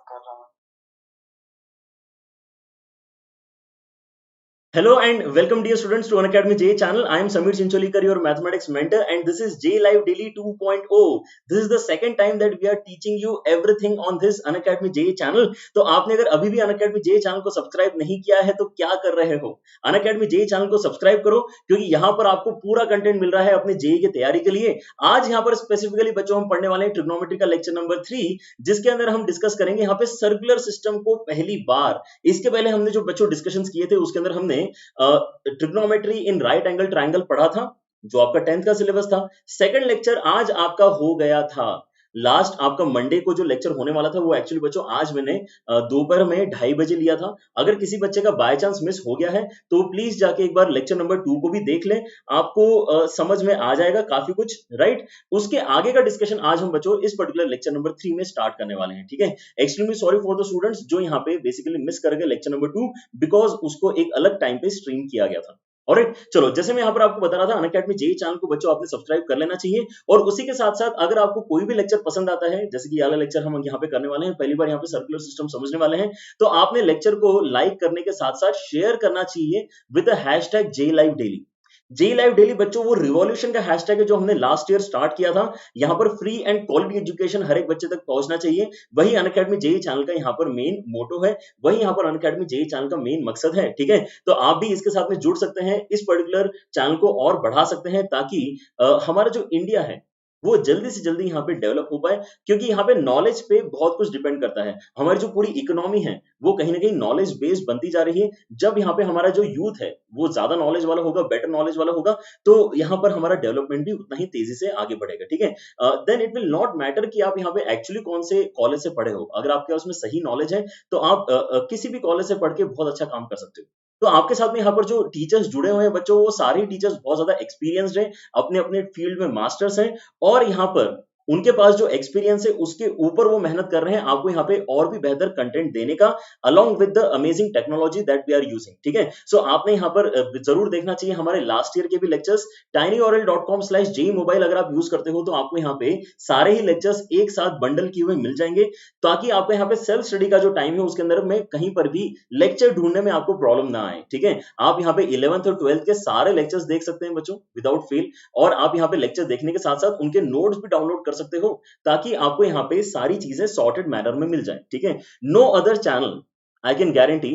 कर रहा हूँ। Hello and welcome dear students to Unacademy J channel. I am Samir Chincholikar, your mathematics mentor, and this is J Live Daily 2.0. This is the second time that we are teaching you everything on this Unacademy J channel. तो आपने अगर अभी भी Unacademy J channel को subscribe नहीं किया है तो क्या कर रहे हो? Unacademy J चैनल को सब्सक्राइब करो क्योंकि यहाँ पर आपको पूरा कंटेंट मिल रहा है अपने जेई की तैयारी के लिए। आज यहाँ पर स्पेसिफिकली बच्चों हम पढ़ने वाले हैं ट्रिग्नोमेट्री का लेक्चर नंबर 3, जिसके अंदर हम डिस्कस करेंगे यहाँ पे सर्कुलर सिस्टम को पहली बार। इसके पहले हमने जो बच्चों डिस्कशंस किए थे उसके अंदर हमने trigonometry in right angle triangle पढ़ा था, जो आपका 10th का सिलेबस था। सेकंड लेक्चर आज आपका हो गया था। लास्ट आपका मंडे को जो लेक्चर होने वाला था वो एक्चुअली बच्चों आज मैंने दोपहर में 2:30 बजे लिया था। अगर किसी बच्चे का बाय चांस मिस हो गया है तो प्लीज जाके एक बार लेक्चर नंबर 2 को भी देख लें, आपको समझ में आ जाएगा काफी कुछ, राइट। उसके आगे का डिस्कशन आज हम बच्चों इस पर्टिकुलर लेक्चर नंबर 3 में स्टार्ट करने वाले हैं, ठीक है। Extremely sorry for the students जो यहाँ पे बेसिकली मिस कर गए लेक्चर नंबर 2, बिकॉज उसको एक अलग टाइम पे स्ट्रीम किया गया था। ऑलराइट, चलो जैसे मैं यहाँ पर आपको बता रहा था अनअकैडमी जेई चैनल को बच्चों आपने सब्सक्राइब कर लेना चाहिए। और उसी के साथ साथ अगर आपको कोई भी लेक्चर पसंद आता है, जैसे कि ये वाला लेक्चर हम यहाँ पे करने वाले हैं, पहली बार यहाँ पे सर्कुलर सिस्टम समझने वाले हैं, तो आपने लेक्चर को लाइक करने के साथ साथ शेयर करना चाहिए with the hashtag JEE live daily. JEE live daily बच्चों वो रिवॉल्यूशन का हैशटैग है जो हमने लास्ट ईयर स्टार्ट किया था। यहाँ पर फ्री एंड क्वालिटी एजुकेशन हर एक बच्चे तक पहुंचना चाहिए, वही अनअकैडमी जेई चैनल का यहाँ पर मेन मोटो है, वही यहाँ पर अनअकैडमी जेई चैनल का मेन मकसद है, ठीक है। तो आप भी इसके साथ में जुड़ सकते हैं, इस पर्टिकुलर चैनल को और बढ़ा सकते हैं ताकि हमारा जो इंडिया है वो जल्दी से जल्दी यहाँ पे डेवलप हो पाए, क्योंकि यहाँ पे नॉलेज पे बहुत कुछ डिपेंड करता है। हमारी जो पूरी इकोनॉमी है वो कहीं ना कहीं नॉलेज बेस्ड बनती जा रही है। जब यहाँ पे हमारा जो यूथ है वो ज्यादा नॉलेज वाला होगा, बेटर नॉलेज वाला होगा, तो यहाँ पर हमारा डेवलपमेंट भी उतना ही तेजी से आगे बढ़ेगा, ठीक है। Then it will not matter कि आप यहाँ पे एक्चुअली कौन से कॉलेज से पढ़े हो, अगर आपके उसमें सही नॉलेज है तो आप किसी भी कॉलेज से पढ़ के बहुत अच्छा काम कर सकते हो। तो आपके साथ में यहाँ पर जो टीचर्स जुड़े हुए हैं बच्चों, वो सारे टीचर्स बहुत ज्यादा एक्सपीरियंस्ड हैं, अपने अपने फील्ड में मास्टर्स हैं, और यहाँ पर उनके पास जो एक्सपीरियंस है उसके ऊपर वो मेहनत कर रहे हैं आपको यहाँ पे और भी बेहतर कंटेंट देने का, along with the amazing technology that we are using, ठीक है। सो आपने यहाँ पर जरूर देखना चाहिए हमारे लास्ट ईयर के भी लेक्चर्स। tinyorl.com/jmobile अगर आप यूज करते हो तो आपको यहाँ पे सारे ही लेक्चर्स एक साथ बंडल किए हुए मिल जाएंगे, ताकि आपको यहाँ पे सेल्फ स्टडी का जो टाइम है उसके अंदर में कहीं पर भी लेक्चर ढूंढने में आपको प्रॉब्लम ना आए, ठीक है। आप यहाँ पे 11th और 12th के सारे लेक्चर्स देख सकते हैं बच्चों विदाउट फेल, और आप यहाँ पे लेक्चर देखने के साथ साथ उनके नोट्स भी डाउनलोड कर सकते हो, ताकि आपको यहाँ पे सारी चीजें सॉर्टेड मैनर में मिल जाए, ठीक है। No other channel I can guarantee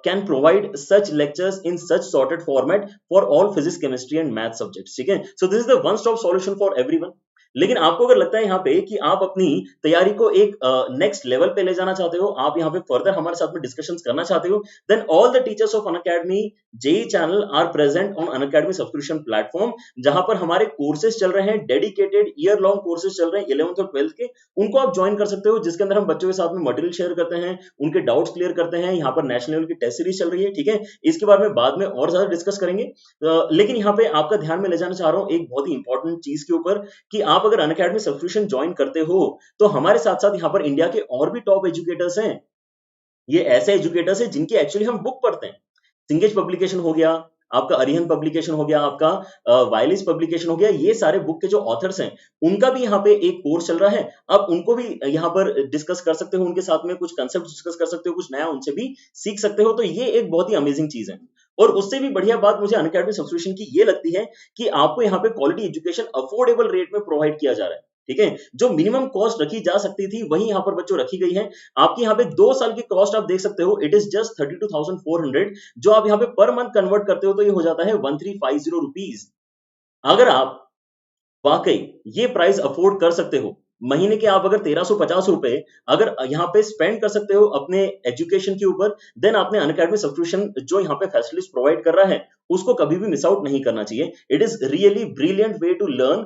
can provide such lectures in such sorted format for all physics, chemistry and math subjects, ठीक है। So this is the one stop solution for everyone। लेकिन आपको अगर लगता है यहाँ पे कि आप अपनी तैयारी को एक नेक्स्ट लेवल पे ले जाना चाहते हो, आप यहाँ पे फर्दर हमारे साथ में डिस्कशंस करना चाहते हो, then all the teachers of Unacademy JEE channel are present on Unacademy subscription platform, जहां पर हमारे कोर्सेज चल रहे हैं, डेडिकेटेड ईयर लॉन्ग कोर्सेज चल रहे हैं 11th और 12th के, उनको आप ज्वाइन कर सकते हो, जिसके अंदर हम बच्चों के साथ में मटेरियल शेयर करते हैं, उनके डाउट्स क्लियर करते हैं। यहाँ पर नेशनल लेवल की टेस्ट सीरीज चल रही है, ठीक है। इसके बारे में बाद में और ज्यादा डिस्कस करेंगे, लेकिन यहाँ पे आपका ध्यान में ले जाना चाह रहा हूँ एक बहुत ही इंपॉर्टेंट चीज के ऊपर, कि आप अगर अनअकैडमी सब्सक्रिप्शन ज्वाइन करते हो तो हमारे साथ साथ यहाँ पर इंडिया के और भी टॉप एजुकेटर्स हैं। ये ऐसे एजुकेटर्स हैं जिनकी एक्चुअली हम बुक पढ़ते हैं। सिंगेज पब्लिकेशन हो गया, आपका अरिहंत पब्लिकेशन हो गया, आपका वायलिस पब्लिकेशन हो गया, ये सारे बुक के जो ऑथर्स हैं उनका भी यहाँ पे एक कोर्स चल रहा है। अब उनको भी यहाँ पर डिस्कस कर सकते हो, उनके साथ में कुछ कंसेप्ट डिस्कस कर सकते हो, कुछ नया उनसे भी सीख सकते हो। तो ये एक बहुत ही अमेजिंग चीज है। और उससे भी बढ़िया बात मुझे अनअकैडमी सब्सक्रिप्शन की ये लगती है कि आपको यहाँ पे क्वालिटी एजुकेशन अफोर्डेबल रेट में प्रोवाइड किया जा रहा है, ठीक है। जो मिनिमम कॉस्ट रखी जा सकती थी वही यहाँ पर बच्चों रखी गई है। आपकी यहाँ पे 2 साल की कॉस्ट आप देख सकते हो, इट इज जस्ट 32,400, जो आप यहाँ पे पर मंथ कन्वर्ट करते हो तो ये हो जाता है 1350 रुपीज। अगर आप वाकई ये प्राइस अफोर्ड कर सकते हो, महीने के आप अगर 1350 रुपए अगर यहाँ पे स्पेंड कर सकते हो अपने एजुकेशन के ऊपर, देन आपने अनअकैडमी सब्सक्रिप्शन जो यहाँ पे फैसिलिटीज प्रोवाइड कर रहा है उसको कभी भी मिस आउट नहीं करना चाहिए। It is really brilliant way to learn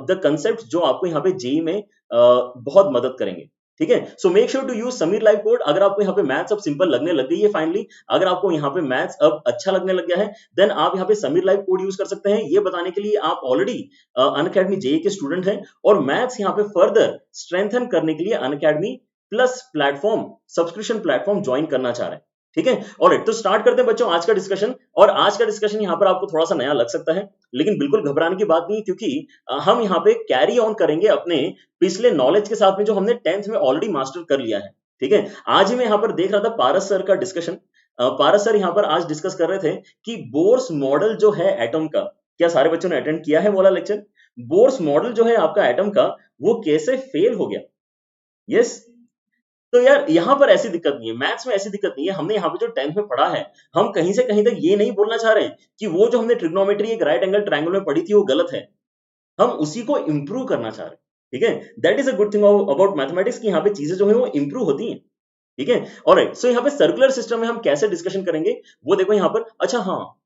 the concept जो आपको यहाँ पे जेई में बहुत मदद करेंगे, ठीक है। So make sure to use Sameer live code. अगर आपको यहाँ पे मैथ्स अब सिंपल लगने लग गई है फाइनली, अगर आपको यहाँ पे मैथ्स अब अच्छा लगने लग गया है, देन आप यहाँ पे समीर लाइव कोड यूज कर सकते हैं। ये बताने के लिए आप ऑलरेडी अनअकैडमी जेई के स्टूडेंट हैं और मैथ्स यहाँ पे फर्दर स्ट्रेंथन करने के लिए Unacademy plus platform subscription platform join करना चाह रहे हैं, ठीक है। ऑलराइट, तो स्टार्ट करते हैं बच्चों आज का डिस्कशन। और आज का डिस्कशन यहाँ पर आपको थोड़ा सा नया लग सकता है, लेकिन बिल्कुल घबराने की बात नहीं, क्योंकि हम यहाँ पे कैरी ऑन करेंगे अपने पिछले नॉलेज के साथ में जो हमने 10th में ऑलरेडी मास्टर कर लिया है। ठीक है। आज ही मैं यहाँ पर देख रहा था पारस सर का डिस्कशन। पारस सर यहाँ पर आज डिस्कस कर रहे थे कि बोर्स मॉडल जो है एटम का, क्या सारे बच्चों ने अटेंड किया है वो वाला लेक्चर? बोर्स मॉडल जो है आपका एटम का, वो कैसे फेल हो गया? यस। तो यार यहाँ पर ऐसी दिक्कत नहीं है, मैथ्स में ऐसी दिक्कत नहीं है। हमने यहाँ पे जो 10th में पढ़ा है, हम कहीं से कहीं तक ये नहीं बोलना चाह रहे कि वो जो हमने ट्रिग्नोमेट्री एक राइट एंगल ट्रायंगल में पढ़ी थी वो गलत है। हम उसी को इंप्रूव करना चाह रहे हैं, ठीक है। That is a good thing about mathematics कि यहाँ पे चीजें जो है वो इंप्रूव होती हैं, ठीक है। ऑलराइट, सो यहाँ पे सर्कुलर सिस्टम में हम कैसे डिस्कशन करेंगे वो देखो यहाँ पर। अच्छा हाँ,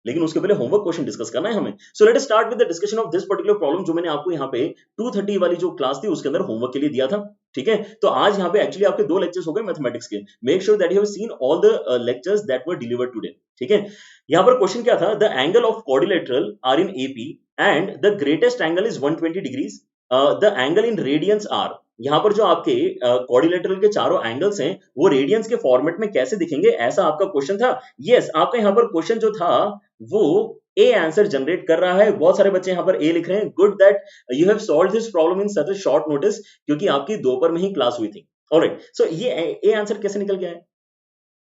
लेकिन उसके पहले होमवर्क क्वेश्चन डिस्कस करना है हमें। सो let us start with the discussion of this particular problem, जो मैंने आपको यहाँ पे 230 वाली जो क्लास थी उसके अंदर होमवर्क के लिए दिया था, ठीक है। तो आज यहाँ पे एक्चुअली आपके 2 लेक्चर्स हो गए मैथमेटिक्स के। Make sure that you have seen all the lectures that were delivered today, ठीक है। यहाँ पर क्वेश्चन क्या था? The angle of quadrilateral are in AP and the greatest angle is 120 degrees, the angle in radians are. यहाँ पर जो आपके क्वाड्रिलेटरल के चारों एंगल्स हैं वो रेडियंस के फॉर्मेट में कैसे दिखेंगे, ऐसा आपका क्वेश्चन था। यस, आपका यहाँ पर क्वेश्चन जो था वो ए आंसर जनरेट कर रहा है। बहुत सारे बच्चे यहाँ पर ए लिख रहे हैं। Good that you have solved this problem in such a short notice, क्योंकि आपकी दोपहर में ही क्लास हुई थी। ऑलराइट, सो ये ए आंसर कैसे निकल गया है?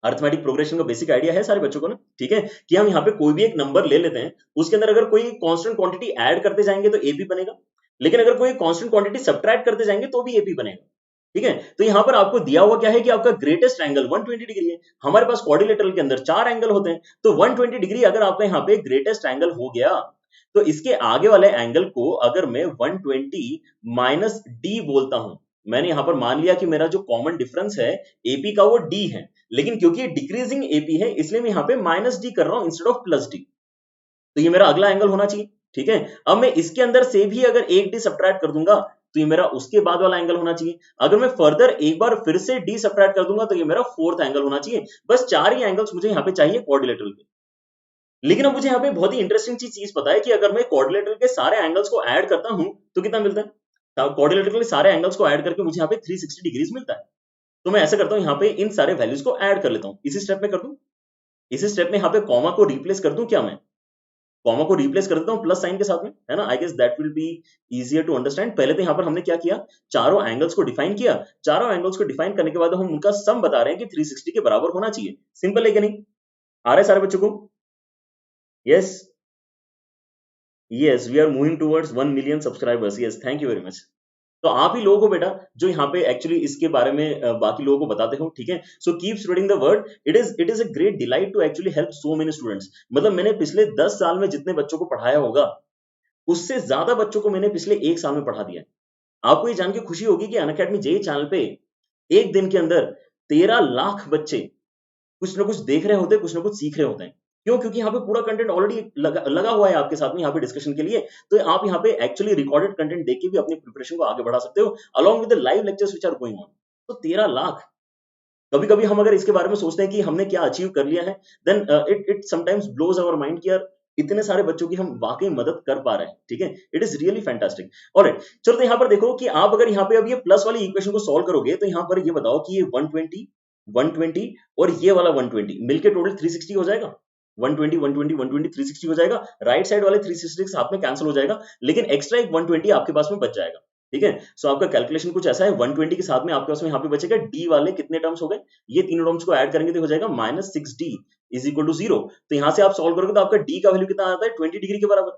अर्थमेटिक प्रोग्रेशन का बेसिक आइडिया है सारे बच्चों को ना, ठीक है, कि हम यहाँ पे कोई भी एक नंबर ले लेते हैं, उसके अंदर अगर कोई कांस्टेंट क्वांटिटी ऐड करते जाएंगे तो एपी बनेगा, लेकिन अगर कोई कांस्टेंट क्वांटिटी सब्ट्रैक्ट करते जाएंगे तो भी एपी बनेगा, ठीक है। तो यहाँ पर आपको दिया हुआ क्या है कि आपका ग्रेटेस्ट एंगल 120 डिग्री है। हमारे पास क्वाड्रिलेटरल के अंदर 4 एंगल होते हैं, तो 120 डिग्री अगर आपका यहाँ पे ग्रेटेस्ट एंगल हो गया, तो इसके आगे वाले एंगल को अगर मैं 120 माइनस डी बोलता हूं, मैंने यहां पर मान लिया कि मेरा जो कॉमन डिफरेंस है एपी का वो डी है, लेकिन क्योंकि डिक्रीजिंग एपी है इसलिए मैं यहां पे माइनस डी कर रहा हूं इंस्टेड ऑफ प्लस डी। तो ये मेरा अगला एंगल होना चाहिए, ठीक है। अब मैं इसके अंदर से भी अगर एक डी सब्ट्रैक्ट कर दूंगा तो ये मेरा उसके बाद वाला एंगल होना चाहिए। अगर मैं फर्दर एक बार फिर से डी सब्ट्रैक्ट कर दूंगा तो ये मेरा फोर्थ एंगल होना चाहिए। बस 4 ही एंगल्स मुझे यहाँ पे चाहिए क्वाड्रिलेटरल के। लेकिन अब मुझे यहाँ पे बहुत ही इंटरेस्टिंग चीज पता है कि अगर मैं क्वाड्रिलेटरल के सारे एंगल्स को ऐड करता हूं तो कितना मिलता है? क्वाड्रिलेटरल के सारे एंगल्स को ऐड करके मुझे यहाँ पे 360 डिग्रीज मिलता है। तो मैं ऐसा करता हूँ, यहाँ पे इन सारे वैल्यूज को ऐड कर लेता हूँ। इसी स्टेप में कर दूं, इसी स्टेप में यहाँ पे कॉमा को रिप्लेस कर दूं। क्या मैं कॉमा को रिप्लेस कर देता हूँ प्लस साइन के साथ में, है ना? I guess that will be easier to understand. पहले तो यहाँ पर हमने क्या किया, चारों एंगल्स को डिफाइन किया। चारों एंगल्स को डिफाइन करने के बाद हम उनका सम बता रहे हैं कि 360 के बराबर होना चाहिए। सिंपल है कि नहीं? आ रहा है सारे बच्चों को? Yes, yes, we are moving towards 1 million subscribers. Yes, thank you very much. तो आप ही लोगों को बेटा जो यहाँ पे एक्चुअली इसके बारे में बाकी लोगों को बताते हो, ठीक है। So keep spreading the word. It is a great delight to actually help so many students. मतलब मैंने पिछले 10 साल में जितने बच्चों को पढ़ाया होगा उससे ज्यादा बच्चों को मैंने पिछले 1 साल में पढ़ा दिया है। आपको ये जान के खुशी होगी कि अनअकैडमी जेई चैनल पे एक दिन के अंदर 13 लाख बच्चे कुछ ना कुछ देख रहे होते हैं, कुछ ना कुछ सीख रहे होते हैं। क्यों? क्योंकि यहाँ पे पूरा कंटेंट ऑलरेडी लगा हुआ है आपके साथ में यहाँ पे डिस्कशन के लिए। तो आप यहाँ पे एक्चुअली रिकॉर्डेड कंटेंट देख के भी अपनी प्रिपरेशन को आगे बढ़ा सकते हो along with the live lectures which are going on. तो 13 लाख, कभी कभी हम अगर इसके बारे में सोचते हैं कि हमने क्या अचीव कर लिया है, then it sometimes blows our mind कि यार इतने सारे बच्चों की हम वाकई मदद कर पा रहे हैं, ठीक है। It is really fantastic. Alright, चलो तो यहाँ पर देखो कि आप अगर यहाँ पे अब ये प्लस वाली इक्वेशन को सॉल्व करोगे तो यहाँ पर ये बताओ कि ये 120 और ये वाला 120 मिलके टोटल 360 हो जाएगा। 120 120 120 360 हो जाएगा। राइट साइड वाले 360 के साथ में कैंसिल हो जाएगा, लेकिन एक्स्ट्रा एक 120 आपके पास में बच जाएगा, ठीक है। सो आपका कैलकुलेशन कुछ ऐसा है, 120 के साथ में आपके पास में यहाँ पे बचेगा डी वाले कितने टर्म्स हो गए, ये तीनों टर्म्स को ऐड करेंगे तो हो जाएगा -6d इज इक्वल टू 0। तो यहाँ से आप सॉल्व करोगे तो आपका डी का वैल्यू कितना आता है? 20 डिग्री के बराबर।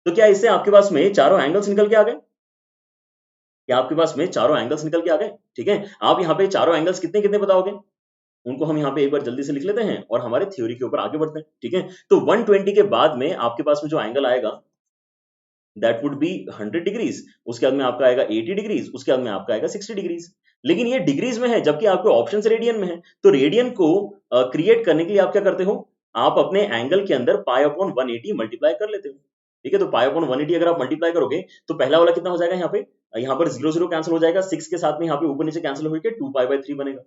तो क्या इससे आपके पास में चारों एंगल्स निकल के आ गए? क्या आपके पास में चारों एंगल्स निकल के आ गए? ठीक है। आप यहाँ पे चारों एंगल्स कितने कितने बताओगे, उनको हम यहाँ पे एक बार जल्दी से लिख लेते हैं और हमारे थ्योरी के ऊपर आगे बढ़ते हैं, ठीक है। तो 120 के बाद में आपके पास में जो एंगल आएगा दैट वुड बी 100 डिग्रीज, उसके बाद में आपका आएगा 80 डिग्रीज, उसके बाद में आपका आएगा 60 डिग्रीज। लेकिन ये डिग्रीज में है जबकि आपके ऑप्शन रेडियन में है। तो रेडियन को क्रिएट करने के लिए आप क्या करते हो, आप अपने एंगल के अंदर पाई अपॉन 180 मल्टीप्लाई कर लेते हो, ठीक है। तो पाई अपॉन 180 अगर आप मल्टीप्लाई करोगे तो पहला वाला कितना हो जाएगा, यहाँ पर 0 0 कैंसिल हो जाएगा, 6 के साथ में यहाँ पे ऊपर नीचे कैंसिल होकर 2π/3 बनेगा,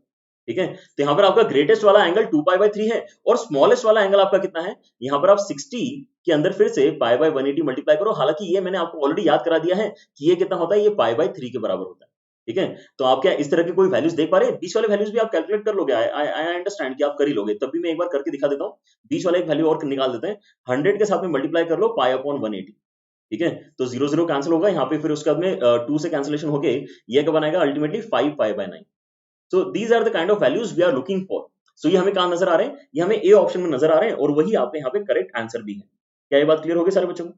ठीक है। तो यहाँ पर आपका ग्रेटेस्ट वाला एंगल 2π/3 है और स्मॉलेस्ट वाला एंगल आपका कितना है, यहाँ पर आप 60 के अंदर फिर से π/180 मल्टीप्लाई करो। हालांकि ये मैंने आपको ऑलरेडी याद करा दिया है कि ये कितना होता है, ये π/3 के बराबर होता है, ठीक है। तो आप क्या इस तरह के कोई वैल्यूज देख पा रहे हैं? बीच वाले वैल्यूज भी आप कैलकुलेट कर लोगे, आई अंडरस्टैंड कि आप कर ही लोगे, तब भी मैं एक बार करके दिखा देता हूँ। बीच वाला एक वैल्यू और निकाल देते हैं, 100 के साथ में मल्टीप्लाई कर लो पाई अपॉन 180, ठीक है। तो 0 0 कैंसिल होगा यहाँ पे, फिर उसके बाद में 2 से कैंसिलेशन होके ये क्या बनाएगा ultimately 5π/9, so these are the kind of values we are looking for. So ये हमें कहां नजर आ रहे हैं, ये हमें ए ऑप्शन में नजर आ रहे हैं और वही आपके यहाँ पे करेक्ट आंसर भी है। क्या ये बात क्लियर होगी सारे बच्चों को?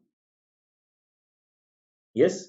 Yes,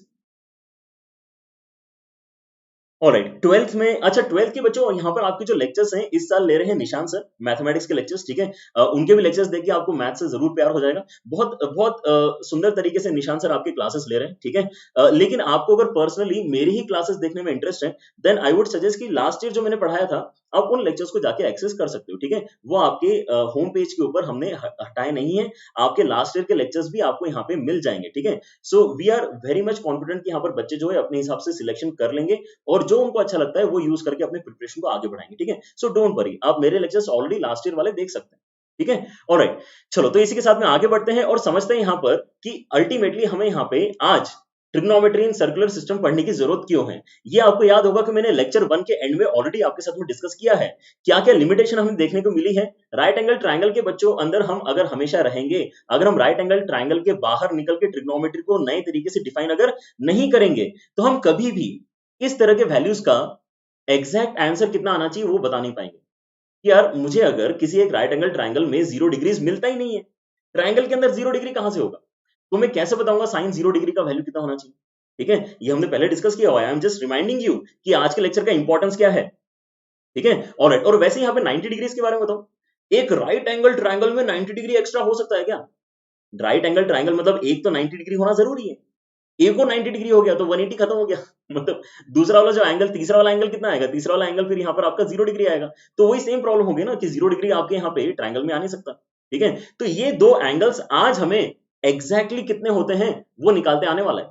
alright. 12th में, अच्छा 12th के बच्चों यहाँ पर आपके जो लेक्चर्स हैं इस साल ले रहे हैं निशान सर, मैथमेटिक्स के लेक्चर्स, ठीक है। उनके भी लेक्चर्स देखिए आपको मैथ से जरूर प्यार हो जाएगा। बहुत बहुत सुंदर तरीके से निशान सर आपके क्लासेस ले रहे हैं, ठीक है। लेकिन आपको अगर पर्सनली मेरी ही क्लासेस देखने में इंटरेस्ट है देन आई वुड सजेस्ट कि लास्ट ईयर जो मैंने पढ़ाया था आप उन लेक्चर्स को जाके एक्सेस कर सकते हो, ठीक है। वो आपके होम पेज के ऊपर हमने हटाए नहीं है, आपके लास्ट ईयर के लेक्चर्स भी आपको यहाँ पे मिल जाएंगे, ठीक है। So we are very much confident कि यहाँ पर बच्चे जो है अपने हिसाब से सिलेक्शन कर लेंगे और जो उनको अच्छा लगता है वो यूज करके अपने प्रिपरेशन को आगे बढ़ाएंगे, ठीक है। सो डोंट वरी, आप मेरे लेक्चर्स ऑलरेडी लास्ट ईयर वाले देख सकते हैं, ठीक है। ऑलराइट, चलो तो इसी के साथ में आगे बढ़ते हैं और समझते हैं यहाँ पर कि अल्टीमेटली हमें यहाँ पे आज ट्रिग्नोमेट्री इन सर्कुलर सिस्टम पढ़ने की जरूरत क्यों है। ये आपको याद होगा कि मैंने लेक्चर 1 के एंड में ऑलरेडी आपके साथ में डिस्कस किया है। क्या क्या लिमिटेशन हमें देखने को मिली है। राइट एंगल ट्रायंगल के बच्चों अंदर हम अगर हमेशा रहेंगे, अगर हम राइट एंगल ट्रायंगल के बाहर निकल के ट्रिग्नोमेट्री को नए तरीके से डिफाइन अगर नहीं करेंगे तो हम कभी भी इस तरह के वैल्यूज का एग्जैक्ट आंसर कितना आना चाहिए वो बता नहीं पाएंगे। कि यार मुझे अगर किसी एक राइट एंगल ट्रायंगल में 0 डिग्रीज मिलता ही नहीं है, ट्रायंगल के अंदर 0 डिग्री कहां से होगा, तो मैं कैसे बताऊंगा साइन 0 डिग्री का वैल्यू कितना होना चाहिए, ठीक है। ये हमने पहले डिस्कस किया हुआ है, I am just reminding you कि आज के लेक्चर का इंपॉर्टेंस क्या है, ठीक है। ऑलराइट, और वैसे यहाँ पे 90 डिग्रीज के बारे में बताओ। एक राइट एंगल ट्रायंगल में 90 डिग्री एक्स्ट्रा हो सकता है क्या? राइट एंगल ट्रायंगल मतलब एक तो 90 डिग्री होना जरूरी है, एक और 90 डिग्री हो गया तो 180 खत्म हो गया मतलब दूसरा वाला जो एंगल, तीसरा वाला एंगल कितना आएगा, तीसरा वाला एंगल फिर यहाँ पर आपका 0 डिग्री आएगा। तो वही सेम प्रॉब्लम होगी ना कि 0 डिग्री आपके यहाँ पे ट्रायंगल में आ नहीं सकता, ठीक है। तो ये दो एंगल्स आज हमें एग्जैक्टली कितने होते हैं वो निकालते आने वाला है।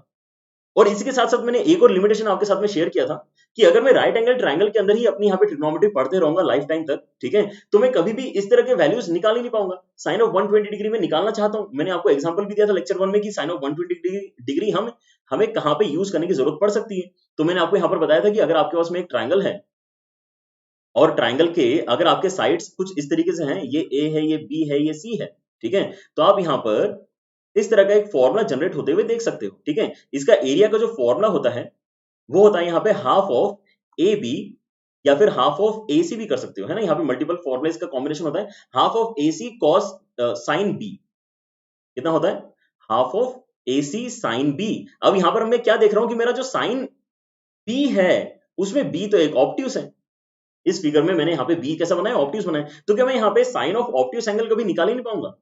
और इसी के साथ साथ मैंने एक और लिमिटेशन आपके साथ में शेयर किया था कि अगर मैं राइट एंगल ट्रायंगल के अंदर ही अपनी यहाँ पे ट्रिग्नोमेट्री पढ़ते रहूंगा लाइफ टाइम तक, ठीक है, तो मैं कभी भी इस तरह के वैल्यूज निकाल ही नहीं पाऊंगा। साइन ऑफ 120 डिग्री में निकालना चाहता हूं, मैंने आपको एग्जांपल भी दिया था लेक्चर 1 में कि साइन ऑफ 120 डिग्री हमें कहां पे यूज करने की जरूरत पड़ सकती है। तो मैंने आपको यहाँ पर बताया था कि अगर आपके पास में एक ट्रायंगल है और ट्रायंगल के अगर आपके साइड्स कुछ इस तरीके से हैं, ये ए है, ये बी है, ये सी है, ठीक है, तो आप यहाँ पर इस तरह का एक फॉर्मूला जनरेट होते हुए देख सकते हो, ठीक है। इसका एरिया का जो फॉर्मूला होता है वो होता है यहाँ पे हाफ ऑफ ए बी या फिर हाफ ऑफ ए सी भी कर सकते हो, है ना। यहाँ पे मल्टीपल फॉर्मुलेस का कॉम्बिनेशन होता है, half of A C cos sine B कितना होता है, half of A C sine B. अब यहाँ पर मैं क्या देख रहा हूं कि मेरा जो साइन बी है उसमें बी तो एक ऑब्ट्यूस है। इस फिगर में मैंने यहाँ पे बी कैसा बनाया, ऑब्ट्यूस बनाया, तो क्या मैं यहाँ पे साइन ऑफ ऑब्ट्यूस एंगल कभी निकाल ही नहीं पाऊंगा।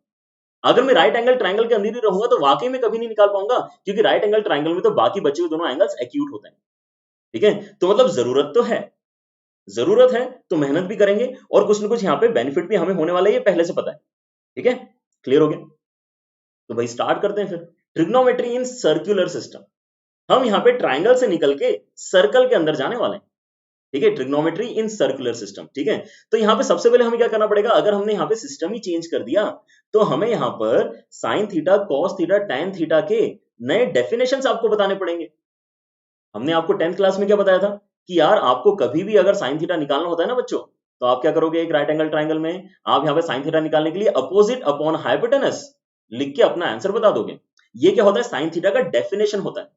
अगर मैं राइट एंगल ट्रायंगल के अंदर ही रहूंगा तो वाकई में कभी नहीं निकाल पाऊंगा, क्योंकि राइट एंगल ट्रायंगल में तो बाकी बचे हुए दोनों एंगल्स एक्यूट होते हैं, ठीक है। तो मतलब जरूरत तो है, जरूरत है तो मेहनत भी करेंगे और कुछ ना कुछ यहाँ पे बेनिफिट भी हमें होने वाला है, ये पहले से पता है, ठीक है। क्लियर हो गया? तो भाई स्टार्ट करते हैं फिर। ट्रिग्नोमेट्री इन सर्कुलर सिस्टम, हम यहाँ पे ट्रायंगल से निकल के सर्कल के अंदर जाने वाले हैं, ठीक है। ट्रिग्नोमेट्री इन सर्कुलर सिस्टम, ठीक है। तो यहाँ पे सबसे पहले हमें क्या करना पड़ेगा, अगर हमने यहाँ पे सिस्टम ही चेंज कर दिया तो हमें यहाँ पर sine theta, cos theta, tan theta के नए डेफिनेशंस आपको बताने पड़ेंगे। हमने आपको 10th क्लास में क्या बताया था कि यार आपको कभी भी अगर साइन थीटा निकालना होता है ना बच्चों, तो आप क्या करोगे, एक राइट एंगल ट्रायंगल में आप यहाँ पे साइन थीटा निकालने के लिए अपोजिट अपॉन हाइपोटेनस लिख के अपना आंसर बता दोगे। ये क्या होता है, साइन थीटा का डेफिनेशन होता है।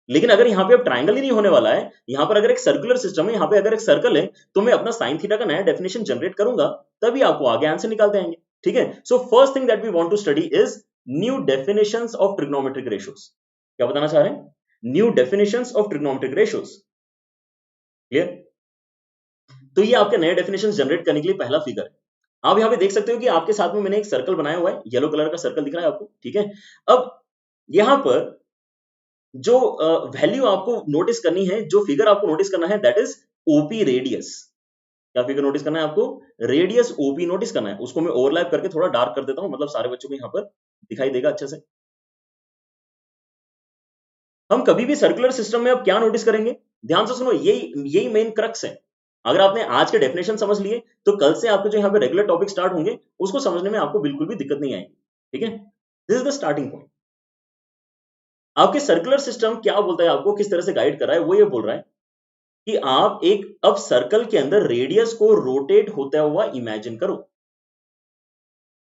लेकिन अगर यहाँ पे अब ट्रायंगल ही नहीं होने वाला है, यहाँ पर अगर एक सर्कुलर सिस्टम है, यहाँ पे अगर एक सर्कल है, तो मैं अपना साइन थीटा का नया डेफिनेशन जनरेट करूंगा, तभी आपको आगे आंसर निकालते आएंगे, ठीक है। So first thing that we want to study is new definitions of trigonometric ratios. क्या बताना चाह रहे हैं, new definitions of trigonometric ratios. Clear? तो ये आपके नए डेफिनेशंस जनरेट करने के लिए पहला फिगर है। आप यहाँ पे देख सकते हो कि आपके साथ में मैंने एक सर्कल बनाया हुआ है, येलो कलर का सर्कल दिख रहा है आपको, ठीक है। अब यहाँ पर जो वैल्यू आपको नोटिस करनी है, जो फिगर आपको नोटिस करना है, दैट इज ओपी रेडियस। क्या फिगर नोटिस करना है आपको, रेडियस ओपी नोटिस करना है। उसको मैं ओवरलैप करके थोड़ा डार्क कर देता हूं, मतलब सारे बच्चों को यहाँ पर दिखाई देगा अच्छे से। हम कभी भी सर्कुलर सिस्टम में अब क्या नोटिस करेंगे, ध्यान से सुनो, यही मेन क्रक्स है। अगर आपने आज के डेफिनेशन समझ लिए तो कल से आपके जो यहाँ पे रेगुलर टॉपिक स्टार्ट होंगे उसको समझने में आपको बिल्कुल भी दिक्कत नहीं आएगी, ठीक है। This is the starting point. आपके सर्कुलर सिस्टम क्या बोलता है, आपको किस तरह से गाइड कर रहा है, वो ये बोल रहा है कि आप एक अब सर्कल के अंदर रेडियस को रोटेट होता हुआ इमेजिन करो।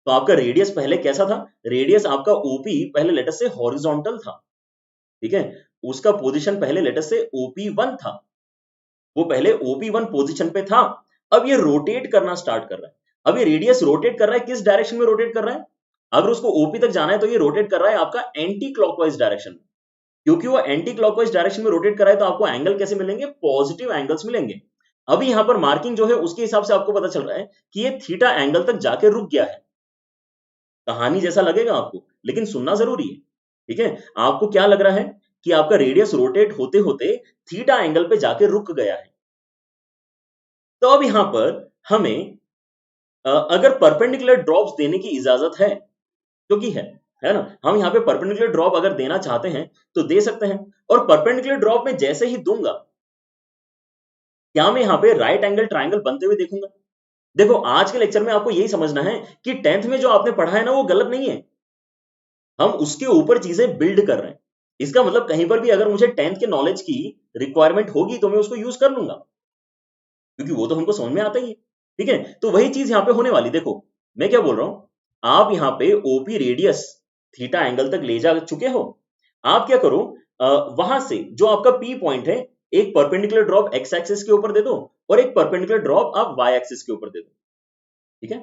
तो आपका रेडियस पहले कैसा था, रेडियस आपका ओपी पहले लेटर से हॉरिजॉन्टल था, ठीक है। उसका पोजीशन पहले लेटर से OP1 था, वो पहले OP1 पोजीशन पे था, अब ये रोटेट करना स्टार्ट कर रहा है। अब ये रेडियस रोटेट कर रहा है, किस डायरेक्शन में रोटेट कर रहा है? अगर उसको OP तक जाना है तो ये रोटेट कर रहा है आपका एंटी क्लॉकवाइज डायरेक्शन में। क्योंकि वो एंटी क्लॉकवाइज डायरेक्शन में रोटेट कर रहा है तो आपको एंगल कैसे मिलेंगे? पॉजिटिव एंगल्स मिलेंगे। अभी यहां पर मार्किंग जो है उसके हिसाब से आपको पता चल रहा है कि ये थीटा एंगल तक जाके रुक गया है। कहानी जैसा लगेगा आपको, लेकिन सुनना जरूरी है, ठीक है? आपको क्या लग रहा है कि आपका रेडियस रोटेट होते होते थीटा एंगल पे जाके रुक गया है। तो अब यहां पर हमें अगर परपेंडिकुलर ड्रॉप्स देने की इजाजत है, क्योंकि है ना, हम यहाँ पे परपेंडिकुलर ड्रॉप अगर देना चाहते हैं तो दे सकते हैं। और परपेंडिकुलर ड्रॉप में जैसे ही दूंगा, क्या मैं यहाँ पे राइट एंगल ट्राइंगल बनते हुए देखूंगा? देखो, आज के लेक्चर में आपको यही समझना है कि 10th में जो आपने पढ़ा है ना वो गलत नहीं है, हम उसके ऊपर चीजें बिल्ड कर रहे हैं। इसका मतलब कहीं पर भी अगर मुझे 10th के नॉलेज की रिक्वायरमेंट होगी तो मैं उसको यूज कर लूंगा, क्योंकि वो तो हमको समझ में आता ही है, ठीक है? तो वही चीज यहाँ पे होने वाली। देखो मैं क्या बोल रहा हूं, आप यहाँ पे OP रेडियस थीटा एंगल तक ले जा चुके हो। आप क्या करो, वहां से जो आपका P पॉइंट है, एक परपेंडिकुलर ड्रॉप एक्स एक्सिस के ऊपर दे दो और एक परपेंडिकुलर ड्रॉप आप वाई एक्सिस के ऊपर दे दो, ठीक है?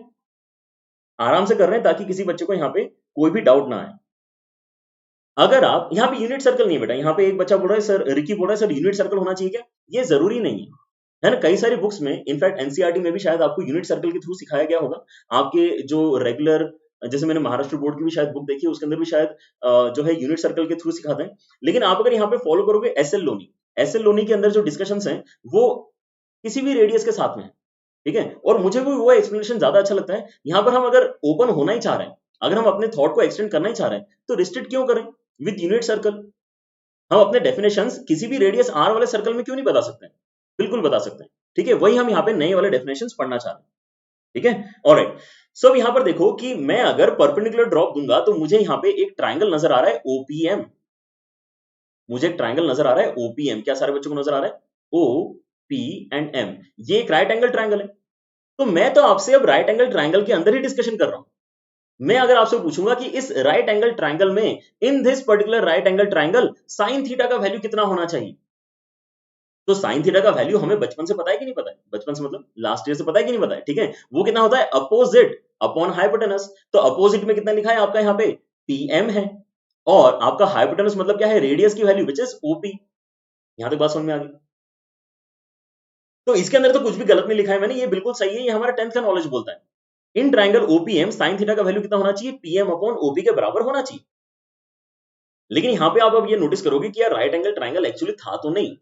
आराम से कर रहे हैं ताकि किसी बच्चे को यहाँ पे कोई भी डाउट ना आए। अगर आप यहाँ पे यूनिट सर्कल नहीं बेटा, यहाँ पे एक बच्चा बोल रहा है सर, रिकी बोल रहा है सर यूनिट सर्कल होना चाहिए क्या? ये जरूरी नहीं है ना? कई सारी बुक्स में, इनफैक्ट एनसीईआरटी में भी शायद आपको यूनिट सर्कल के थ्रू सिखाया गया होगा। आपके जो रेगुलर, जैसे मैंने महाराष्ट्र बोर्ड की भी शायद बुक देखी है, उसके अंदर भी शायद जो है यूनिट सर्कल के थ्रू सिखाते हैं। लेकिन आप अगर यहाँ पे फॉलो करोगे एसएल लोनी, एसएल लोनी के अंदर जो डिस्कशंस हैं वो किसी भी रेडियस के साथ में है, ठीक है? और मुझे भी वो एक्सप्लेनेशन ज्यादा अच्छा लगता है। यहाँ पर हम अगर ओपन होना ही चाह रहे हैं, अगर हम अपने थॉट को एक्सटेंड करना ही चाह रहे हैं, तो रिस्ट्रिक्ट क्यों करें विद यूनिट सर्कल? हम अपने डेफिनेशंस किसी भी रेडियस आर वाले सर्कल में क्यों नहीं बता सकते? बिल्कुल बता सकते हैं, ठीक है? वही हम यहाँ पे नए वाले डेफिनेशंस पढ़ना चाह रहे हैं, ठीक है? ऑलराइट, सो अब यहाँ पर देखो कि मैं अगर परपेंडिकुलर ड्रॉप दूंगा तो मुझे यहाँ पे एक ट्राइंगल नजर आ रहा है OPM। मुझे एक ट्राइंगल नजर आ रहा है OPM। क्या सारे बच्चों को नजर आ रहा है? OP&M, ये एक राइट एंगल ट्राइंगल है। तो मैं तो आपसे अब राइट एंगल ट्राइंगल के अंदर ही डिस्कशन कर रहा हूं। मैं अगर आपसे पूछूंगा कि इस राइट एंगल ट्राइंगल में, in this particular right angle triangle, sine theta का वैल्यू कितना होना चाहिए? तो साइन थीटा का वैल्यू हमें बचपन से पता है कि नहीं पता है? बचपन से मतलब लास्ट ईयर से पता है कि नहीं पता है, ठीक है? वो कितना होता है? Opposite upon hypotenuse. तो अपोजिट में कितना लिखा है आपका यहाँ पे? PM है। और आपका हाइपोटेनस मतलब क्या है? रेडियस की वैल्यू विच इज OP। यहां तक बात समझ में आ गई? तो इसके अंदर तो कुछ भी गलत नहीं लिखा है मैंने, ये बिल्कुल सही है, ये हमारा 10th का नॉलेज बोलता है। In triangle OPM sine theta का वैल्यू कितना होना चाहिए? PM अपॉन OP के बराबर होना चाहिए। लेकिन यहां पे आप अब ये नोटिस करोगे कि यार राइट एंगल ट्राइंगल एक्चुअली था तो नहीं।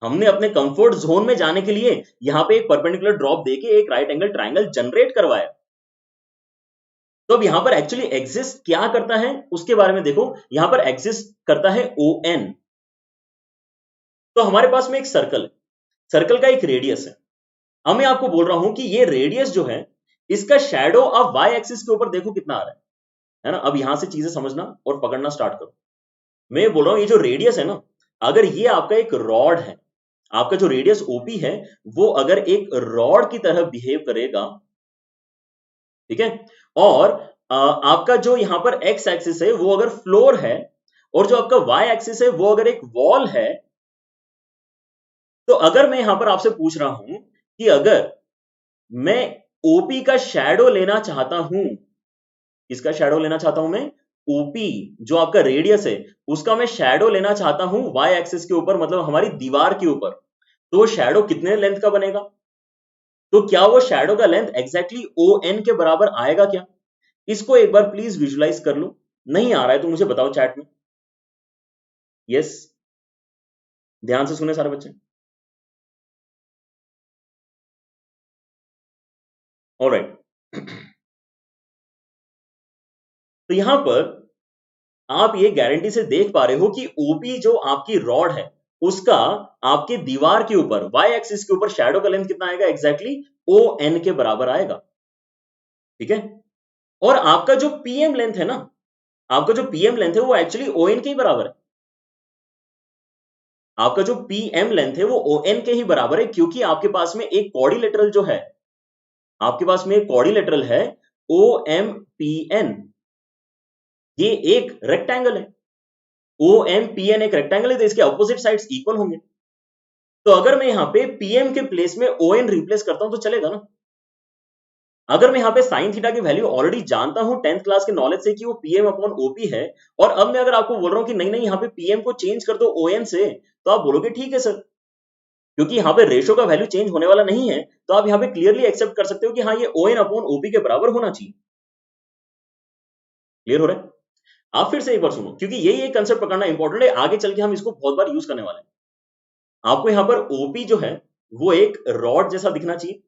हमने अपने कंफर्ट जोन में जाने के लिए यहां पे एक परपेंडिकुलर ड्रॉप देके एक राइट एंगल ट्राइंगल जनरेट करवाया। तो अब यहां पर एक्चुअली एग्जिस्ट क्या करता है उसके बारे में देखो। यहां पर एग्जिस्ट करता है ON। तो हमारे पास में एक सर्कल है, सर्कल का एक रेडियस है। अब मैं आपको बोल रहा हूं कि ये रेडियस जो है, इसका शैडो अब वाई एक्सिस के ऊपर देखो कितना आ रहा है ना? अब यहां से चीजें समझना और पकड़ना स्टार्ट करो। मैं बोल रहा हूं ये जो रेडियस है ना, अगर ये आपका एक रॉड है, आपका जो रेडियस OP है वो अगर एक रॉड की तरह बिहेव करेगा, ठीक है? और आपका जो यहां पर एक्स एक्सिस है वो अगर फ्लोर है, और जो आपका वाई एक्सिस है वो अगर एक वॉल है, तो अगर मैं यहां पर आपसे पूछ रहा हूं कि अगर मैं OP का शैडो लेना चाहता हूं, किसका शैडो लेना चाहता हूं मैं? OP, जो आपका रेडियस है उसका मैं शैडो लेना चाहता हूं वाई एक्सिस के ऊपर, मतलब हमारी दीवार के ऊपर। तो वो शैडो कितने लेंथ का बनेगा? तो क्या वो शैडो का लेंथ एग्जैक्टली ON के बराबर आएगा क्या? इसको एक बार प्लीज विजुलाइज कर लो। नहीं आ रहा है तो मुझे बताओ चैट में। यस, ध्यान से सुने सारे बच्चे। ऑलराइट, तो यहां पर आप ये गारंटी से देख पा रहे हो कि OP जो आपकी रॉड है उसका आपके दीवार के ऊपर वाई एक्सिस के ऊपर शैडो का लेंथ कितना आएगा? एग्जैक्टली ON के बराबर आएगा, ठीक है? और आपका जो PM लेंथ है ना, आपका जो PM लेंथ है वो एक्चुअली ON के ही बराबर है। आपका जो PM लेंथ है वो ON के ही बराबर है, क्योंकि आपके पास में एक कॉर्डिलेटरल जो है, आपके पास में एक कॉर्डिलेटरल है OMPN। ये एक रेक्टेंगल है, OMPN एक रेक्टेंगल है, तो इसके अपोजिट साइड्स इक्वल होंगे। तो अगर मैं यहां पे पीएम के प्लेस में ओएन रिप्लेस करता हूं तो चलेगा ना। अगर मैं यहाँ पे साइन थीटा की वैल्यू ऑलरेडी जानता हूं 10th क्लास के नॉलेज से कि वो पीएम अपॉन ओपी है, और अब मैं अगर आपको बोल रहा हूं कि नहीं नहीं यहाँ पे पीएम को चेंज कर दो ओएन से, तो आप बोलोगे ठीक है सर, क्योंकि यहाँ पे रेशो का वैल्यू चेंज होने वाला नहीं है, तो आप यहाँ पे क्लियरली एक्सेप्ट कर सकते हो कि हाँ ये ओएन अपॉन ओपी के बराबर होना चाहिए। क्लियर हो रहा है? आप फिर से एक बार सुनो, क्योंकि यही एक कंसेप्ट पकड़ना इंपॉर्टेंट है, आगे चल के हम इसको बहुत बार यूज करने वाले हैं। आपको यहाँ पर ओपी जो है वो एक रॉड जैसा दिखना चाहिए,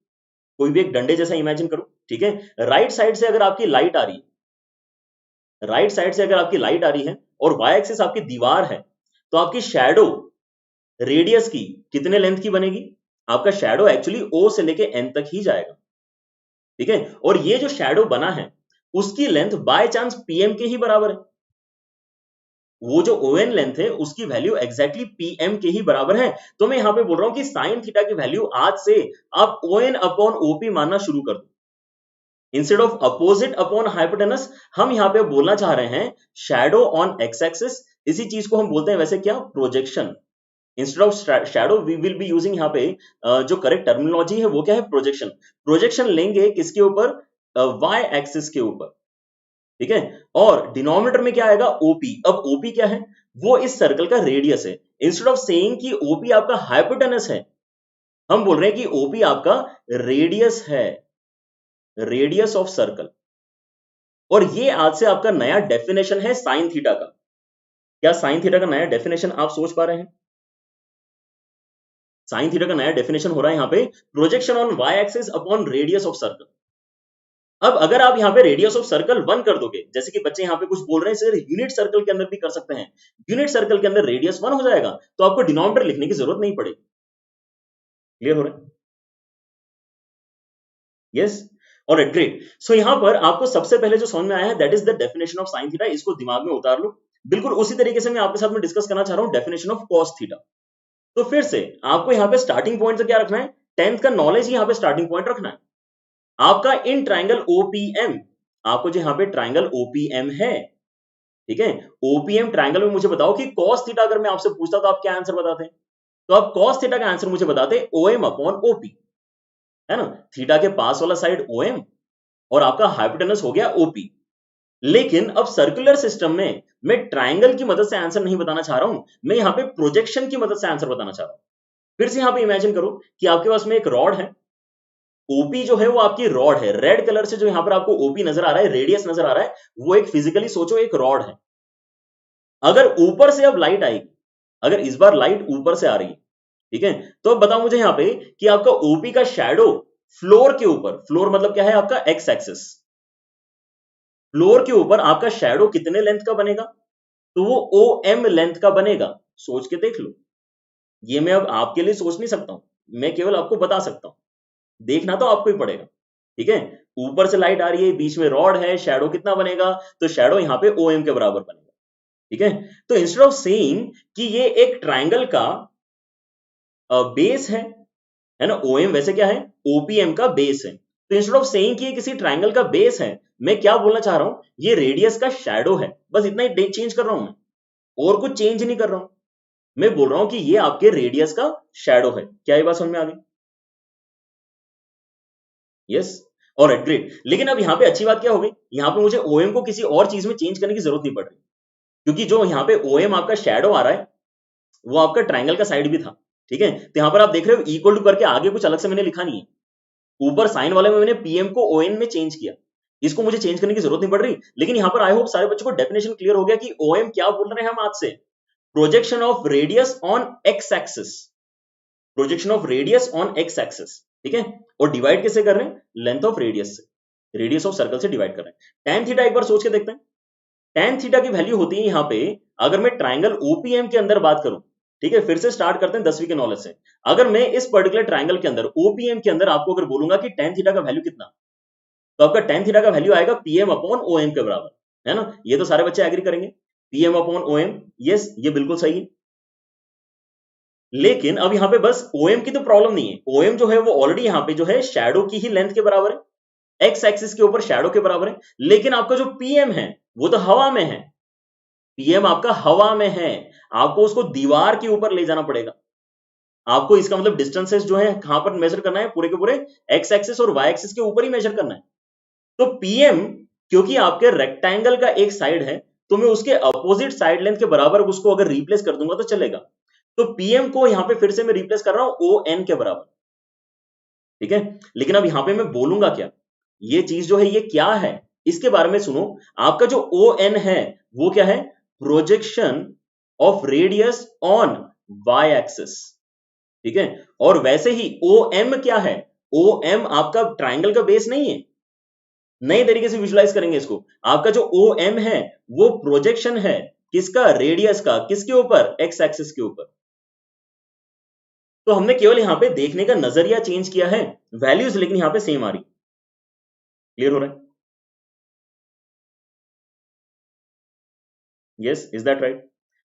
कोई भी एक डंडे जैसा इमेजिन करो, ठीक है। राइट साइड से अगर आपकी लाइट आ रही है, राइट साइड से अगर आपकी लाइट आ रही है और वाई एक्सिस आपकी दीवार है, तो आपकी शैडो रेडियस की कितने लेंथ की बनेगी? आपका शैडो एक्चुअली ओ से लेके एन तक ही जाएगा, ठीक है। और ये जो शैडो बना है उसकी लेंथ बाय चांस पीएम के ही बराबर है। वो जो ओएन लेंथ है उसकी वैल्यू एग्जैक्टली पीएम के ही बराबर है। तो मैं यहां पे बोल रहा हूं कि साइन थीटा की वैल्यू आज से आप ओएन अपॉन ओपी मानना शुरू कर दो। Instead of opposite upon hypotenuse, हम यहां पे बोलना चाह रहे हैं शैडो ऑन एक्स एक्सिस। इसी चीज को हम बोलते हैं वैसे क्या? Projection. Instead of shadow we will be using यहाँ पे जो करेक्ट टर्मिनोलॉजी है वो क्या है? प्रोजेक्शन। प्रोजेक्शन लेंगे किसके ऊपर? वाई एक्सिस के ऊपर, ठीक है। और डिनोमिनेटर में क्या आएगा? ओपी। अब ओपी क्या है? वो इस सर्कल का रेडियस है। इंस्टेड ऑफ सेइंग कि ओपी आपका हाइपोटेनस है, हम बोल रहे हैं कि ओपी आपका रेडियस है, रेडियस ऑफ सर्कल। और ये आज से आपका नया डेफिनेशन है साइन थीटा का। क्या साइन थीटा का नया डेफिनेशन आप सोच पा रहे हैं? साइन थीटा का नया डेफिनेशन हो रहा है यहाँ पे projection on Y axis upon radius of circle. अब अगर आप यहाँ पे रेडियस ऑफ सर्कल 1 कर दोगे, जैसे कि बच्चे यहाँ पे कुछ बोल रहे हैं सर यूनिट सर्कल के अंदर भी कर सकते हैं, यूनिट सर्कल के अंदर रेडियस 1 हो जाएगा, तो आपको डिनोमिनेटर लिखने की जरूरत नहीं पड़ेगी। क्लियर हो रहा है? Yes, alright, great. सो यहाँ पर आपको सबसे पहले जो समझ में आया है that is the definition of sine theta. इसको दिमाग में उतार लो। बिल्कुल उसी तरीके से मैं आपके साथ में डिस्कस करना चाह रहा हूँ डेफिनेशन ऑफ कॉस थीटा। तो फिर से आपको यहाँ पे स्टार्टिंग पॉइंट से क्या रखना है? 10th का नॉलेज ही यहाँ पे स्टार्टिंग पॉइंट रखना है। आपका इन ट्राइंगल ओपीएम, आपको जो यहाँ पे ट्राइंगल ओपीएम है, ठीक है, ओपीएम ट्राइंगल में मुझे बताओ कि कॉस थीटा अगर मैं आपसे पूछता तो आप क्या आंसर बताते? तो आप कॉस थीटा का आंसर मुझे बताते ओएम अपॉन ओपी, है ना। थीटा के पास वाला साइड ओएम और आपका हाइपोटेनस हो गया ओपी। लेकिन अब सर्कुलर सिस्टम में मैं ट्राइंगल की मदद से आंसर नहीं बताना चाह रहा हूं, मैं यहां पे प्रोजेक्शन की मदद से आंसर बताना चाह रहा हूं। फिर से यहां पे इमेजिन करो कि आपके पास में एक रॉड है, ओपी जो है वो आपकी रॉड है। रेड कलर से जो यहां पर आपको ओपी नजर आ रहा है, रेडियस नजर आ रहा है, वो एक फिजिकली सोचो एक रॉड है। अगर ऊपर से अब लाइट आएगी, अगर इस बार लाइट ऊपर से आ रही है, ठीक है, तो अब बताओ मुझे यहां पे कि आपका ओपी का शैडो फ्लोर के ऊपर, फ्लोर मतलब क्या है? आपका एक्स एक्सिस, फ्लोर के ऊपर आपका शैडो कितने लेंथ का बनेगा? तो वो ओ एम लेंथ का बनेगा। सोच के देख लो, ये मैं अब आपके लिए सोच नहीं सकता हूं, मैं केवल आपको बता सकता हूं, देखना तो आपको ही पड़ेगा, ठीक है। ऊपर से लाइट आ रही है, बीच में रॉड है, शैडो कितना बनेगा? तो शैडो यहाँ पे ओ एम के बराबर बनेगा, ठीक है। तो इंस्टेड ऑफ सेइंग कि ये एक ट्राइंगल का बेस है ना, ओएम वैसे क्या है? ओपीएम का बेस है। तो इंस्टेड ऑफ सेइंग कि ये किसी ट्राइंगल का बेस है, मैं क्या बोलना चाह रहा हूं? ये रेडियस का शैडो है, बस इतना ही चेंज कर रहा हूं मैं, और कुछ चेंज नहीं कर रहा हूं। मैं बोल रहा हूं कि ये आपके रेडियस का शैडो है। क्या ये बात समझ में आ गई? Yes, alright, great. लेकिन अब यहां पे अच्छी बात क्या हो गई, यहां पे मुझे ओएम को किसी और चीज में चेंज करने की जरूरत नहीं पड़ रही, क्योंकि जो यहां पे ओएम आपका शैडो आ रहा है वो आपका ट्राइंगल का साइड भी था, ठीक है। तो यहां पर आप देख रहे हो इक्वल टू करके आगे कुछ अलग से मैंने लिखा नहीं है, ऊपर साइन वाले में मैंने पीएम को ओएन में चेंज किया, इसको मुझे चेंज करने की जरूरत नहीं पड़ रही। लेकिन यहां पर आई होप सारे बच्चों को डेफिनेशन क्लियर हो गया कि ओएम क्या बोल रहे हैं हम आज से? Projection of radius on X axis, projection of radius on X axis, ठीक है। और डिवाइड कैसे कर रहे हैं? लेंथ ऑफ रेडियस से, रेडियस ऑफ सर्कल से डिवाइड कर रहे हैं। tan थीटा एक बार सोच के देखते हैं। tan थीटा की वैल्यू होती है यहाँ पे, अगर मैं ट्राइंगल ओपीएम के अंदर बात करूं, ठीक है, फिर से स्टार्ट करते हैं 10वीं के नॉलेज से। अगर मैं इस पर्टिकुलर ट्राइंगल के अंदर ओपीएम के अंदर आपको अगर बोलूंगा कि tan थीटा का वैल्यू कितना, तो आपका tan थीटा का वैल्यू आएगा पीएम अपॉन ओएम के बराबर, है ना। ये तो सारे बच्चे एग्री करेंगे, पीएम अपॉन ओएम, यस ये बिल्कुल सही है। लेकिन अब यहां पे बस ओएम की तो प्रॉब्लम नहीं है, ओएम जो है वो ऑलरेडी यहां पे जो है शैडो की ही लेंथ के बराबर है, एक्स एक्सिस के ऊपर शैडो के बराबर है। लेकिन आपका जो पीएम है वो तो हवा में है, पीएम आपका हवा में है, आपको उसको दीवार के ऊपर ले जाना पड़ेगा, आपको इसका मतलब डिस्टेंसेस जो है कहां पर मेजर करना है, पूरे के पूरे एक्स एक्सिस और वाई एक्सिस के ऊपर ही मेजर करना है। तो पीएम क्योंकि आपके रेक्टेंगल का एक साइड है, तो मैं उसके अपोजिट साइड लेंथ के बराबर उसको अगर रिप्लेस कर दूंगा तो चलेगा। तो पीएम को यहां पे फिर से मैं रिप्लेस कर रहा हूं ओ एन के बराबर, ठीक है। लेकिन अब यहां पे मैं बोलूंगा क्या, ये चीज जो है ये क्या है, इसके बारे में सुनो। आपका जो ओ एन है वो क्या है, projection of radius on Y axis, ठीक है। और वैसे ही ओ एम क्या है, ओ एम आपका ट्राइंगल का बेस नहीं है। नए तरीके से विजुलाइज करेंगे इसको, आपका जो ओ एम है वो प्रोजेक्शन है किसका, रेडियस का, किसके ऊपर, एक्स एक्सिस के ऊपर। तो हमने केवल यहां पे देखने का नजरिया चेंज किया है, वैल्यूज लेकिन यहां पे सेम आ रही। क्लियर हो रहा है? Yes, is that right?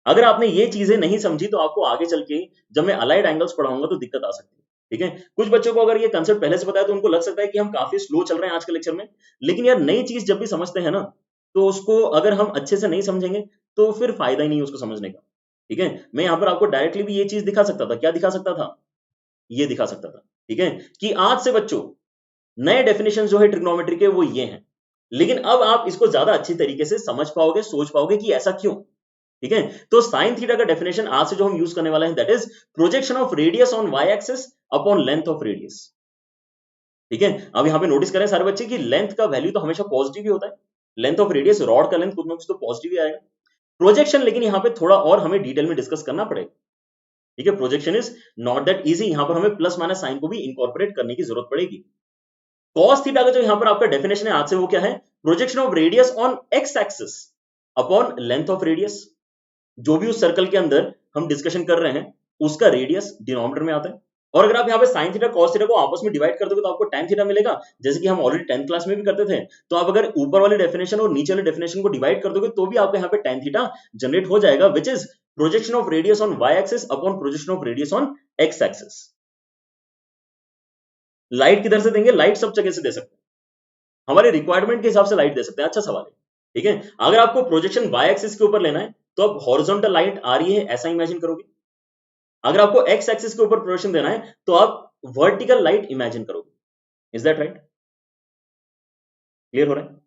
अगर आपने ये चीजें नहीं समझी तो आपको आगे चल के जब मैं अलाइड एंगल्स पढ़ाऊंगा तो दिक्कत आ सकती है, ठीक है। कुछ बच्चों को अगर ये कंसेप्ट पहले से पता है तो उनको लग सकता है कि हम काफी स्लो चल रहे हैं आज के लेक्चर में, लेकिन यार नई चीज जब भी समझते हैं ना, तो उसको अगर हम अच्छे से नहीं समझेंगे तो फिर फायदा ही नहीं है उसको समझने का, ठीक है। मैं यहाँ पर आपको डायरेक्टली भी ये चीज दिखा सकता था, क्या दिखा सकता था, ये दिखा सकता था, ठीक है, कि आज से बच्चों नए डेफिनेशन जो है ट्रिग्नोमेट्री के वो ये हैं। लेकिन अब आप इसको ज्यादा अच्छी तरीके से समझ पाओगे, सोच पाओगे कि ऐसा क्यों, ठीक है। तो साइन थीटा का डेफिनेशन आज से जो हम यूज करने वाले हैं that is projection of radius on Y axis upon length of radius, ठीक है। अब यहां पे नोटिस करें सारे बच्चे कि लेंथ का वैल्यू तो हमेशा पॉजिटिव ही होता है, लेंथ ऑफ रेडियस, रॉड का लेंथ कुछ ना कुछ तो पॉजिटिव ही आएगा। प्रोजेक्शन लेकिन यहां पे थोड़ा और हमें डिटेल में डिस्कस करना पड़ेगा, ठीक है। Projection is not that easy, यहां पर हमें प्लस माइनस साइन को भी इंकॉर्पोरेट करने की जरूरत पड़ेगी। cos थीटा का जो यहां पर आपका डेफिनेशन है आज से वो क्या है, projection of radius on X axis upon length of radius. जो भी उस सर्कल के अंदर हम डिस्कशन कर रहे हैं उसका रेडियस डिनोमिनेटर में आता है। और अगर आप यहाँ पे साइन थीटा कॉस थीटा को आपस में डिवाइड कर दोगे तो आपको tan थीटा मिलेगा, जैसे कि हम ऑलरेडी 10th क्लास में भी करते थे। तो आप अगर ऊपर वाली डेफिनेशन और नीचे वाली डेफिनेशन को डिवाइड कर दोगे तो भी आपको यहाँ पे tan थीटा जनरेट हो जाएगा, which is projection of radius on Y axis upon projection of radius on X axis. Light किधर से देंगे, लाइट सब जगह से दे सकते हैं, हमारे रिक्वायरमेंट के हिसाब से लाइट दे सकते हैं। अच्छा सवाल है, ठीक है। अगर आपको प्रोजेक्शन वाई एक्सिस के ऊपर लेना है तो आप हॉरिजॉन्टल लाइट आ रही है ऐसा इमेजिन करोगे। अगर आपको एक्स एक्सिस के ऊपर प्रोजेक्शन देना है तो आप वर्टिकल लाइट इमेजिन करोगे। Is that right? क्लियर हो रहा है?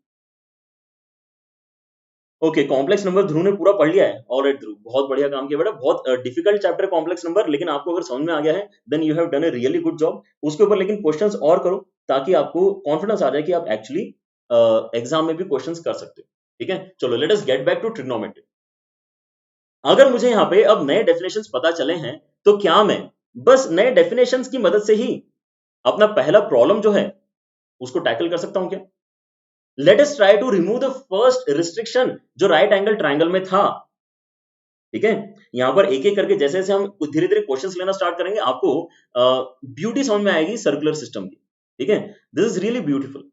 ओके, कॉम्प्लेक्स नंबर ध्रुव ने पूरा पढ़ लिया है। ऑलराइट ध्रुव, बहुत बढ़िया काम किया बेटा, बहुत डिफिकल्ट चैप्टर कॉम्प्लेक्स नंबर, लेकिन आपको अगर समझ में आ गया है then you have done a really good job. उसके ऊपर लेकिन क्वेश्चंस और करो ताकि आपको कॉन्फिडेंस आ जाए कि आप एक्चुअली एग्जाम में भी क्वेश्चंस कर सकते हो, ठीक है। चलो let us get back to trigonometry. अगर मुझे यहाँ पे अब नए डेफिनेशंस पता चले हैं तो क्या मैं बस नए डेफिनेशंस की मदद से ही अपना पहला प्रॉब्लम जो है उसको टैकल कर सकता हूं क्या? Let us try to remove the first restriction जो राइट एंगल ट्राइंगल में था, ठीक है। यहां पर एक एक करके जैसे जैसे हम धीरे धीरे क्वेश्चंस लेना स्टार्ट करेंगे आपको ब्यूटी समझ में आएगी सर्कुलर सिस्टम की, ठीक है। This is really beautiful.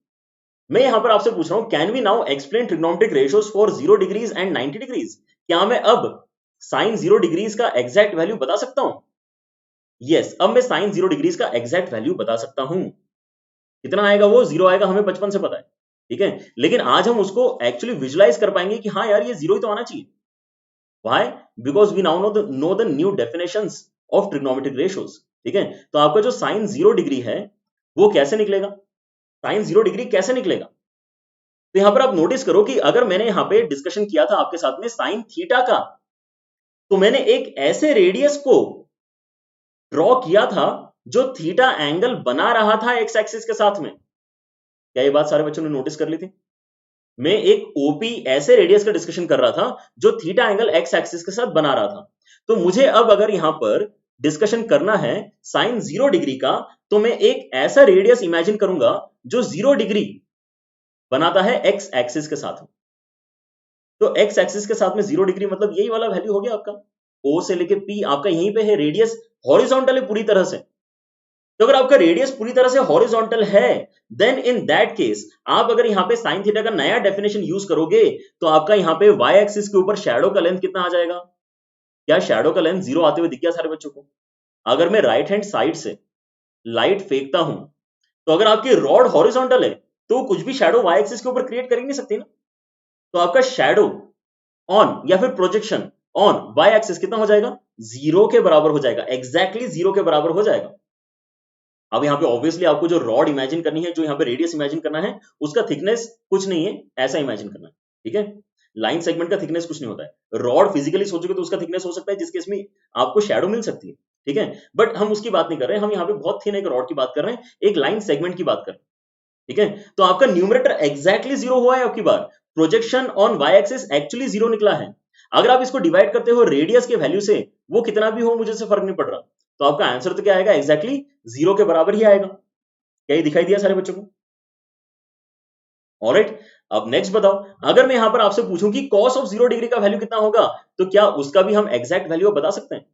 मैं यहां पर आपसे पूछ रहा हूं, can we now explain trigonometric ratios for 0 degrees and 90 degrees? क्या मैं अब साइन 0 डिग्रीज का एग्जैक्ट वैल्यू बता सकता हूं? यस, अब मैं साइन 0 डिग्रीज का एग्जैक्ट वैल्यू बता सकता हूं। कितना आएगा वो, 0 आएगा, हमें बचपन से पता है, ठीक है। लेकिन आज हम उसको एक्चुअली विजुलाइज कर पाएंगे कि हाँ यार ये 0 ही तो आना चाहिए। Why? Because we now know the new definitions of trigonometric ratios, ठीक है। तो आपका जो साइन 0 डिग्री है वो कैसे निकलेगा, साइन 0 डिग्री कैसे निकलेगा? तो यहां पर आप नोटिस करो कि अगर मैंने यहां पे डिस्कशन किया था आपके साथ में साइन थीटा का, तो मैंने एक ऐसे रेडियस को ड्रॉ किया था जो थीटा एंगल बना रहा था एक्स एक्सिस के साथ में। क्या ये बात सारे बच्चों ने नोटिस कर ली थी? मैं एक ओपी ऐसे रेडियस का डिस्कशन कर रहा था जो थीटा एंगल एक्स एक्सिस के साथ बना रहा था। तो मुझे अब अगर यहां पर डिस्कशन करना है साइन 0 डिग्री का, तो मैं एक ऐसा रेडियस इमेजिन करूंगा जो 0 डिग्री बनाता है एक्स एक्सिस के साथ में। तो एक्स एक्सिस के साथ में 0 डिग्री मतलब यही वाला वैल्यू हो गया आपका, ओ से लेके पी आपका यहीं पे है, रेडियस हॉरिजॉन्टल है पूरी तरह से। तो अगर आपका रेडियस पूरी तरह से हॉरिजॉन्टल है देन इन दैट केस आप अगर यहां पे साइन थीटा का नया डेफिनेशन यूज करोगे तो आपका यहां पे वाई एक्सिस के ऊपर शैडो का लेंथ कितना आ जाएगा? क्या शैडो का लेंथ 0 आते हुए दिख गया सारे बच्चों को? अगर मैं राइट हैंड साइड से लाइट फेंकता हूं तो अगर आपकी रॉड हॉरिजॉन्टल है तो कुछ भी शैडो वाई एक्सिस के ऊपर क्रिएट कर ही नहीं सकती ना। तो आपका शैडो ऑन या फिर प्रोजेक्शन ऑन वाई एक्सिस कितना हो जाएगा, 0 के बराबर हो जाएगा, एग्जैक्टली 0 के बराबर हो जाएगा। अब यहाँ पे ऑब्वियसली आपको जो रॉड इमेजिन करनी है, जो यहाँ पे रेडियस इमेजिन करना है, उसका थिकनेस कुछ नहीं है, ऐसा इमेजिन करना है, ठीक है। लाइन सेगमेंट का थिकनेस कुछ नहीं होता है। रॉड फिजिकली सोचोगे तो उसका थिकनेस हो सकता है जिसके इसमें आपको शैडो मिल सकती है, ठीक है, बट हम उसकी बात नहीं कर रहे हैं, हम यहाँ पे बहुत थिन एक रॉड की बात कर रहे हैं, एक लाइन सेगमेंट की बात कर रहे हैं, ठीक है। तो आपका न्यूमरेटर एग्जैक्टली 0 हुआ है आपकी बार, projection on Y axis actually 0 निकला है। अगर आप इसको डिवाइड करते हो रेडियस के वैल्यू से, वो कितना भी हो मुझे से फर्क नहीं पड़ रहा, तो आपका आंसर तो क्या आएगा, एग्जैक्टली 0 के बराबर ही आएगा। क्या ये दिखाई दिया सारे बच्चों को? ऑलराइट, अब नेक्स्ट बताओ, अगर मैं यहां पर आपसे पूछूं कि cos ऑफ 0 डिग्री का वैल्यू कितना होगा, तो क्या उसका भी हम एग्जैक्ट वैल्यू बता सकते हैं?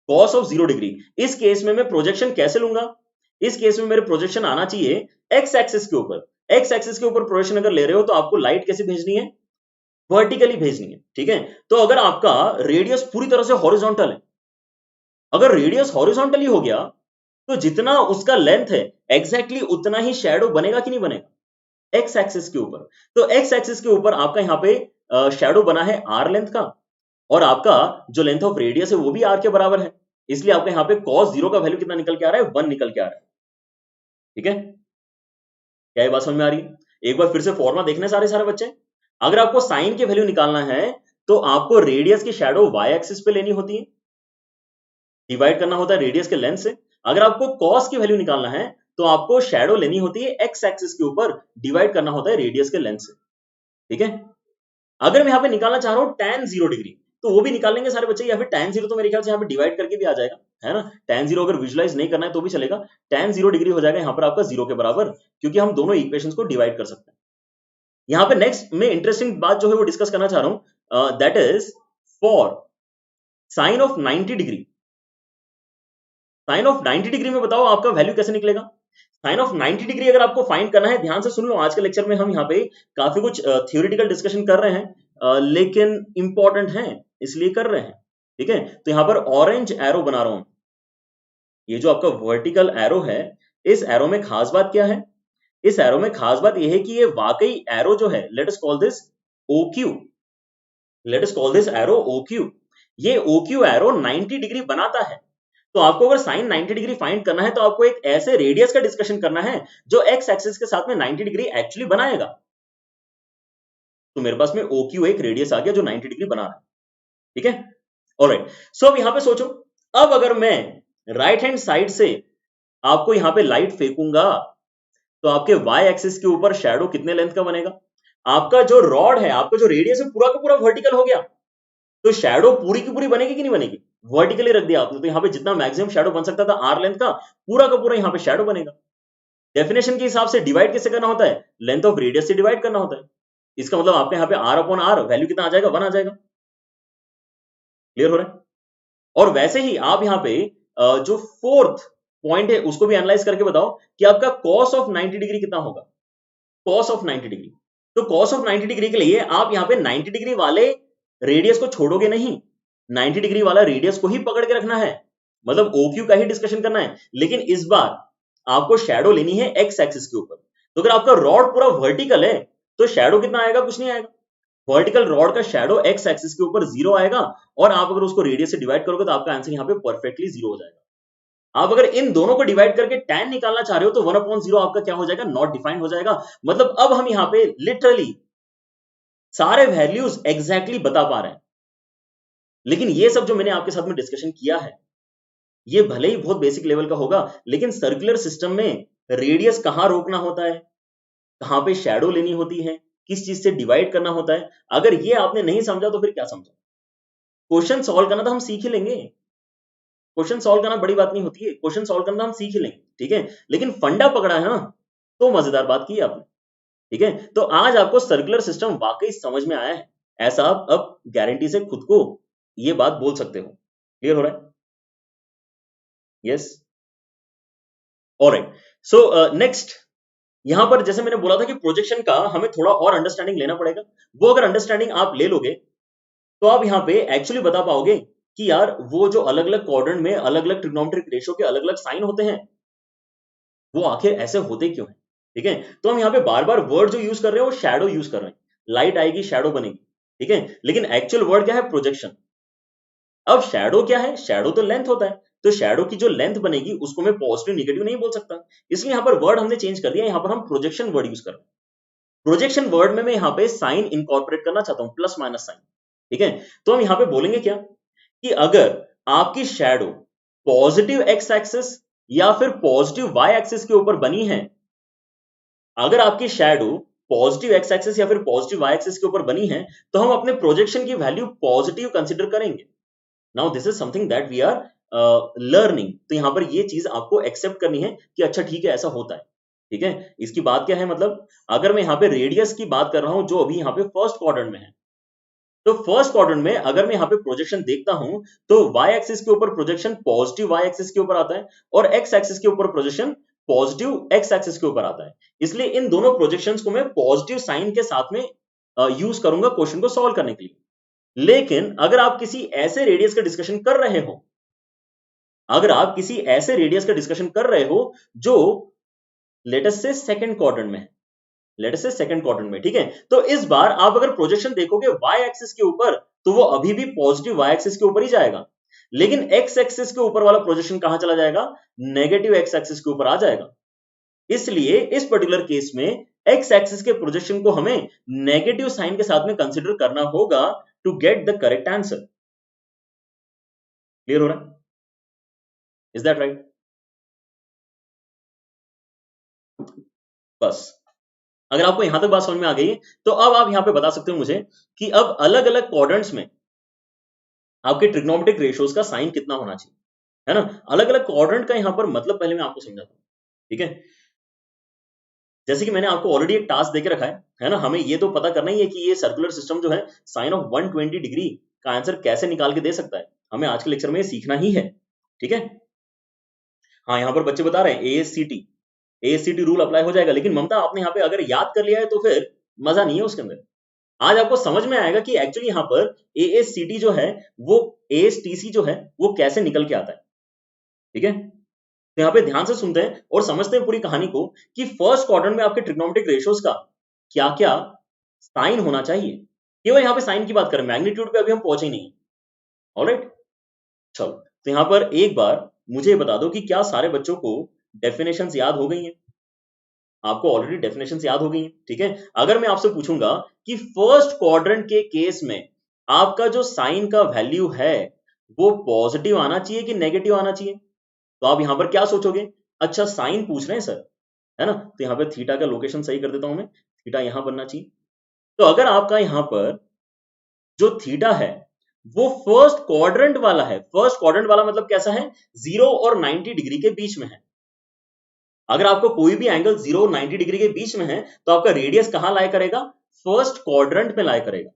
cos ऑफ 0 डिग्री, इस केस में मैं प्रोजेक्शन कैसे लूंगा? इस केस में मेरे प्रोजेक्शन आना चाहिए एक्स एक्सिस के ऊपर। एक्स एक्सिस के ऊपर प्रोजेक्शन अगर ले रहे हो तो आपको लाइट कैसे भेजनी है, वर्टिकली भेजनी है, ठीक है। तो अगर आपका रेडियस पूरी तरह से हॉरिजॉन्टल है, अगर रेडियस हॉरिजॉन्टली हो गया तो जितना उसका लेंथ है एग्जैक्टली उतना ही शैडो बनेगा कि नहीं बनेगा, एक्स एक्सिस के ऊपर। तो एक्स एक्सिस के ऊपर आपका यहाँ पे शैडो बना है आर लेंथ का, और आपका जो लेंथ ऑफ रेडियस है वो भी आर के बराबर है, इसलिए आपके यहाँ पे cos 0 का वैल्यू कितना निकल के आ रहा है, 1 निकल के आ रहा है, ठीक है। क्या ये बात समझ में आ रही है? एक बार फिर से फॉर्मा देखने सारे सारे बच्चे, अगर आपको साइन की वैल्यू निकालना है तो आपको रेडियस की शैडो वाई एक्सिस पे लेनी होती है, डिवाइड करना होता है रेडियस के लेंथ से। अगर आपको cos की वैल्यू निकालना है तो आपको शैडो लेनी होती है एक्स एक्सिस के ऊपर, डिवाइड करना होता है रेडियस के लेंथ से, ठीक है। अगर मैं यहाँ पे निकालना चाह रहा हूँ tan 0 डिग्री, तो वो भी निकाल लेंगे सारे बच्चे, या फिर tan 0 तो मेरे ख्याल से यहाँ पे डिवाइड करके भी आ जाएगा, है ना। tan 0 अगर विजुलाइज नहीं करना है तो भी चलेगा, tan 0 डिग्री हो जाएगा यहाँ पर आपका 0 के बराबर, क्योंकि हम दोनों इक्वेशंस को डिवाइड कर सकते हैं। यहाँ पे नेक्स्ट मैं इंटरेस्टिंग बात जो है वो डिस्कस करना चाह रहा हूँ, that is for sine of 90 degree. Sine of 90 degree में बताओ आपका वैल्यू कैसे निकलेगा? साइन ऑफ 90 डिग्री अगर आपको फाइंड करना है, ध्यान से सुन लो, आज के लेक्चर में हम यहाँ पे काफी कुछ थियोरिटिकल डिस्कशन कर रहे हैं, लेकिन इंपॉर्टेंट है इसलिए कर रहे हैं, ठीक है। तो यहाँ पर ऑरेंज एरो बना रहा हूं, ये जो आपका वर्टिकल एरो है, इस एरो में खास बात क्या है? इस एरो में खास बात यह है कि ये वाकई एरो जो है, let us call this OQ, late us call this arrow OQ। ये OQ एरो 90 डिग्री बनाता है। तो आपको अगर साइन 90 डिग्री फाइंड करना है तो आपको एक ऐसे रेडियस का डिस्कशन करना है जो एक्स एक्सिस के साथ में 90 डिग्री एक्चुअली बनाएगा। तो मेरे पास में OQ एक रेडियस आ गया जो 90 डिग्री बना रहा है, ठीक है। ऑलराइट, सो अब यहां पे सोचो, अब अगर मैं राइट हैंड साइड से आपको यहां पे लाइट फेंकूंगा तो आपके वाई एक्सिस के ऊपर शैडो कितने लेंथ का बनेगा? आपका जो रॉड है, आपका जो रेडियस है पूरा का पूरा वर्टिकल हो गया, तो शैडो पूरी की पूरी बनेगी कि नहीं बनेगी? वर्टिकली रख दिया आपने, तो यहाँ पे जितना मैक्सिमम शैडो बन सकता था आर लेंथ का पूरा यहाँ पे शैडो बनेगा। डेफिनेशन के हिसाब से डिवाइड कैसे करना होता है? लेंथ ऑफ रेडियस से डिवाइड करना होता है। इसका मतलब आपके यहाँ पे आर अपॉन आर वैल्यू कितना आ जाएगा? 1 आ जाएगा। क्लियर हो रहा है? और वैसे ही आप यहाँ पे जो फोर्थ पॉइंट है उसको भी एनालाइज करके बताओ कि आपका cos ऑफ 90 डिग्री कितना होगा? cos ऑफ 90 डिग्री, तो cos ऑफ 90 डिग्री के लिए आप यहाँ पे 90 डिग्री वाले रेडियस को छोड़ोगे नहीं, 90 डिग्री वाला रेडियस को ही पकड़ के रखना है, मतलब OQ का ही डिस्कशन करना है, लेकिन इस बार आपको शैडो लेनी है एक्स एक्सिस के ऊपर। तो अगर आपका रॉड पूरा वर्टिकल है तो शैडो कितना आएगा? कुछ नहीं आएगा। वर्टिकल रॉड का शैडो एक्स एक्सिस के ऊपर 0 आएगा, और आप अगर उसको रेडियस से डिवाइड करोगे तो आपका आंसर यहाँ पे परफेक्टली 0 हो जाएगा। आप अगर इन दोनों को डिवाइड करके tan निकालना चाह रहे हो तो 1/0 आपका क्या हो जाएगा? नॉट डिफाइंड हो जाएगा। मतलब अब हम यहाँ पे लिटरली सारे वैल्यूज एग्जैक्टली बता पा रहे हैं। लेकिन ये सब जो मैंने आपके साथ में डिस्कशन किया है, ये भले ही बहुत बेसिक लेवल का होगा, लेकिन सर्कुलर सिस्टम में रेडियस कहां रोकना होता है, कहां पे शैडो लेनी होती है, किस चीज से डिवाइड करना होता है, अगर ये आपने नहीं समझा तो फिर क्या समझा? क्वेश्चन सॉल्व करना तो हम सीख ही लेंगे, क्वेश्चन सॉल्व करना बड़ी बात नहीं होती है, क्वेश्चन सॉल्व करना हम सीख ही लेंगे, ठीक है। लेकिन फंडा पकड़ा है ना, तो मजेदार बात की आपने, ठीक है। तो आज आपको सर्कुलर सिस्टम वाकई समझ में आया है, ऐसा आप अब गारंटी से खुद को ये बात बोल सकते हो। क्लियर हो रहा है? Yes, alright. सो नेक्स्ट, यहां पर जैसे मैंने बोला था कि प्रोजेक्शन का हमें थोड़ा और अंडरस्टैंडिंग लेना पड़ेगा। वो अगर अंडरस्टैंडिंग आप ले लोगे तो आप यहाँ पे एक्चुअली बता पाओगे कि यार वो जो अलग अलग क्वाड्रेंट में अलग अलग ट्रिग्नोमेट्रिक रेशियो के अलग अलग साइन होते हैं, वो आखिर ऐसे होते क्यों हैं, ठीक है। तो हम यहाँ पे बार बार वर्ड जो यूज कर रहे हैं वो शैडो यूज कर रहे हैं, लाइट आएगी शैडो बनेगी, ठीक है, लेकिन एक्चुअल वर्ड क्या है, प्रोजेक्शन। अब शैडो क्या है, शैडो तो लेंथ होता है, तो शैडो की जो लेंथ बनेगी उसको मैं पॉजिटिव निगेटिव नहीं बोल सकता, इसलिए यहां पर वर्ड हमने चेंज कर दिया, यहां पर हम प्रोजेक्शन वर्ड यूज कर रहे हैं। प्रोजेक्शन वर्ड में मैं यहां पे साइन इनकॉर्पोरेट करना चाहता हूं, प्लस माइनस साइन। ठीक है, तो हम यहां पे बोलेंगे क्या कि अगर आपकी शैडो पॉजिटिव एक्स एक्सिस या फिर पॉजिटिव वाई एक्सिस के ऊपर बनी है, अगर आपकी शैडो पॉजिटिव एक्स एक्सिस या फिर पॉजिटिव वाई एक्सिस के ऊपर बनी है, तो हम अपने प्रोजेक्शन की वैल्यू पॉजिटिव कंसीडर करेंगे। Now this is something that we are learning, तो यहां पर ये चीज आपको एक्सेप्ट करनी है कि अच्छा ठीक है ऐसा होता है। ठीक है, इसकी बात क्या है, मतलब अगर मैं यहाँ पे रेडियस की बात कर रहा हूं जो अभी यहाँ पे फर्स्ट क्वाड्रेंट में है, तो फर्स्ट क्वाड्रेंट में अगर मैं यहाँ पे प्रोजेक्शन देखता हूं तो वाई एक्सिस के ऊपर प्रोजेक्शन पॉजिटिव वाई एक्सिस के ऊपर आता है और एक्स एक्सिस के ऊपर प्रोजेक्शन पॉजिटिव एक्स एक्सिस के ऊपर आता है, इसलिए इन दोनों प्रोजेक्शंस को मैं पॉजिटिव साइन के साथ में यूज करूंगा क्वेश्चन को सॉल्व करने के लिए। लेकिन अगर आप किसी ऐसे रेडियस का डिस्कशन कर रहे हो, अगर आप किसी ऐसे रेडियस का डिस्कशन कर रहे हो जो लेट अस से सेकंड क्वाड्रेंट में है, लेट अस से सेकंड क्वाड्रेंट में, ठीक है, तो इस बार आप अगर प्रोजेक्शन देखोगे वाई एक्सिस के ऊपर तो वो अभी भी पॉजिटिव वाई एक्सिस के ऊपर ही जाएगा, लेकिन एक्स एक्सिस के ऊपर वाला प्रोजेक्शन कहां चला जाएगा, नेगेटिव एक्स एक्सिस के ऊपर आ जाएगा। इसलिए इस पर्टिकुलर केस में एक्स एक्सिस के प्रोजेक्शन को हमें नेगेटिव साइन के साथ में कंसीडर करना होगा to get the correct answer. Clear हो रहा है? Is that right? बस अगर आपको यहां तक बात समझ में आ गई है तो अब आप यहां पे बता सकते हो मुझे कि अब अलग अलग क्वाड्रेंट्स में आपके ट्रिग्नोमेट्रिक रेशियोज का साइन कितना होना चाहिए, है ना। अलग अलग क्वाड्रेंट का यहां पर मतलब पहले मैं आपको समझाता हूं। ठीक है, जैसे कि मैंने आपको ऑलरेडी एक टास्क देके रखा है ना, हमें ये तो पता करना ही है कि ये सर्कुलर सिस्टम जो है साइन ऑफ 120 डिग्री का आंसर कैसे निकाल के दे सकता है, हमें आज के लेक्चर में सीखना ही है। ठीक है, हाँ यहाँ पर बच्चे बता रहे हैं एएससीटी रूल अप्लाई हो जाएगा, लेकिन ममता आपने यहाँ पे अगर याद कर लिया है तो फिर मजा नहीं है उसके अंदर। आज आपको समझ में आएगा कि एक्चुअली यहाँ पर एएससीटी जो है वो एएसटीसी जो है वो कैसे निकल के आता है। ठीक है, तो यहाँ पे ध्यान से सुनते हैं और समझते हैं पूरी कहानी को कि फर्स्ट क्वाड्रेंट में आपके ट्रिग्नोमेट्रिक रेशियोज का क्या क्या साइन होना चाहिए। केवल यहाँ पे साइन की बात करें, मैग्नीट्यूड पे अभी हम पहुंचे ही नहीं। ऑलराइट, चलो तो यहाँ पर एक बार मुझे बता दो कि क्या सारे बच्चों को डेफिनेशंस याद हो गई हैं? आपको ऑलरेडी डेफिनेशंस याद हो गई हैं। ठीक है, अगर मैं आपसे पूछूंगा कि फर्स्ट क्वाड्रेंट के केस में आपका जो साइन का वैल्यू है वो पॉजिटिव आना चाहिए कि नेगेटिव आना चाहिए, तो आप यहां पर क्या सोचोगे, अच्छा साइन पूछ रहे हैं सर, है ना, तो यहाँ पे थीटा का लोकेशन सही कर देता हूं मैं, थीटा यहां बनना चाहिए। तो अगर आपका यहां पर जो थीटा है वो फर्स्ट क्वाड्रेंट वाला है, फर्स्ट क्वाड्रेंट वाला मतलब कैसा है, 0 और 90 डिग्री के बीच में है। अगर आपको कोई भी एंगल 0 और 90 डिग्री के बीच में है तो आपका रेडियस कहां लाया करेगा, फर्स्ट क्वाड्रेंट में लाया करेगा।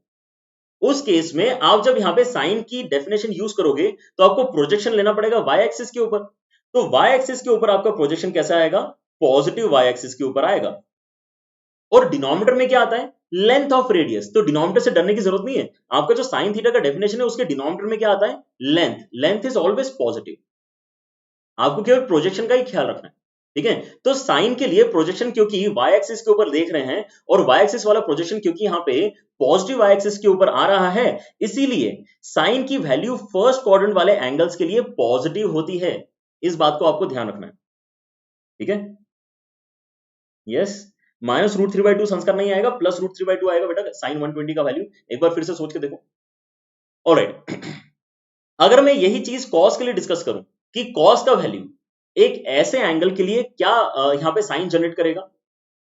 उस केस में आप जब यहां पे साइन की डेफिनेशन यूज करोगे तो आपको प्रोजेक्शन लेना पड़ेगा वाई एक्सिस के ऊपर, तो वाई एक्सिस के ऊपर आपका प्रोजेक्शन कैसा आएगा, पॉजिटिव वाई एक्सिस के ऊपर आएगा। और डिनोमिनेटर में क्या आता है, लेंथ ऑफ रेडियस, तो डिनोमिनेटर से डरने की जरूरत नहीं है, आपका जो साइन थीटा का डेफिनेशन है उसके डिनोमिनेटर में क्या आता है, length, length is always positive. आपको केवल प्रोजेक्शन का ही ख्याल रखना है। ठीक है, तो साइन के लिए प्रोजेक्शन क्योंकि वाई एक्सिस के ऊपर देख रहे हैं और वाई एक्सिस वाला प्रोजेक्शन क्योंकि यहाँ पे पॉजिटिव वाई एक्सिस के ऊपर आ रहा है, इसीलिए साइन की वैल्यू फर्स्ट क्वाड्रेंट वाले एंगल्स के लिए पॉजिटिव होती है। इस बात को आपको ध्यान रखना है। ठीक है, यस, -√3/2 संस्कार नहीं आएगा, +√3/2 आएगा बेटा साइन 120 का वैल्यू, एक बार फिर से सोच के देखो। ऑलराइट, अगर मैं यही चीज कॉस के लिए डिस्कस करूं कि कॉस का वैल्यू एक ऐसे एंगल के लिए क्या यहाँ पे साइन जनरेट करेगा,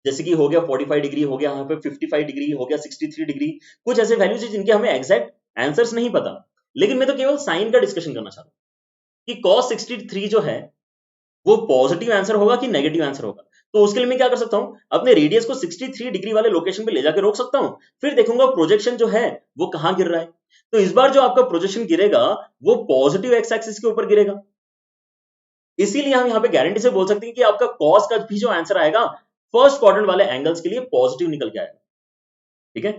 जैसे कि हो गया 45 डिग्री, हो गया यहाँ पे 55 डिग्री, हो गया 63 डिग्री, कुछ ऐसे वैल्यूज है जिनके हमें एग्जैक्ट आंसर्स नहीं पता, लेकिन मैं तो केवल साइन का डिस्कशन करना चाहता हूं कि cos 63 जो है वो पॉजिटिव आंसर होगा कि नेगेटिव आंसर होगा। तो उसके लिए मैं क्या कर सकता हूं, अपने रेडियस को 63 डिग्री वाले लोकेशन पे ले जाकर रोक सकता हूं, फिर देखूंगा प्रोजेक्शन जो है वो कहां गिर रहा है। तो इस बार जो आपका प्रोजेक्शन गिरेगा वो पॉजिटिव एक्स एक्सिस के ऊपर गिरेगा, इसीलिए हम यहाँ पे गारंटी से बोल सकते हैं कि आपका कॉस का भी जो आंसर आएगा फर्स्ट क्वाड्रेंट वाले एंगल्स के लिए पॉजिटिव निकल के आएगा। ठीक है,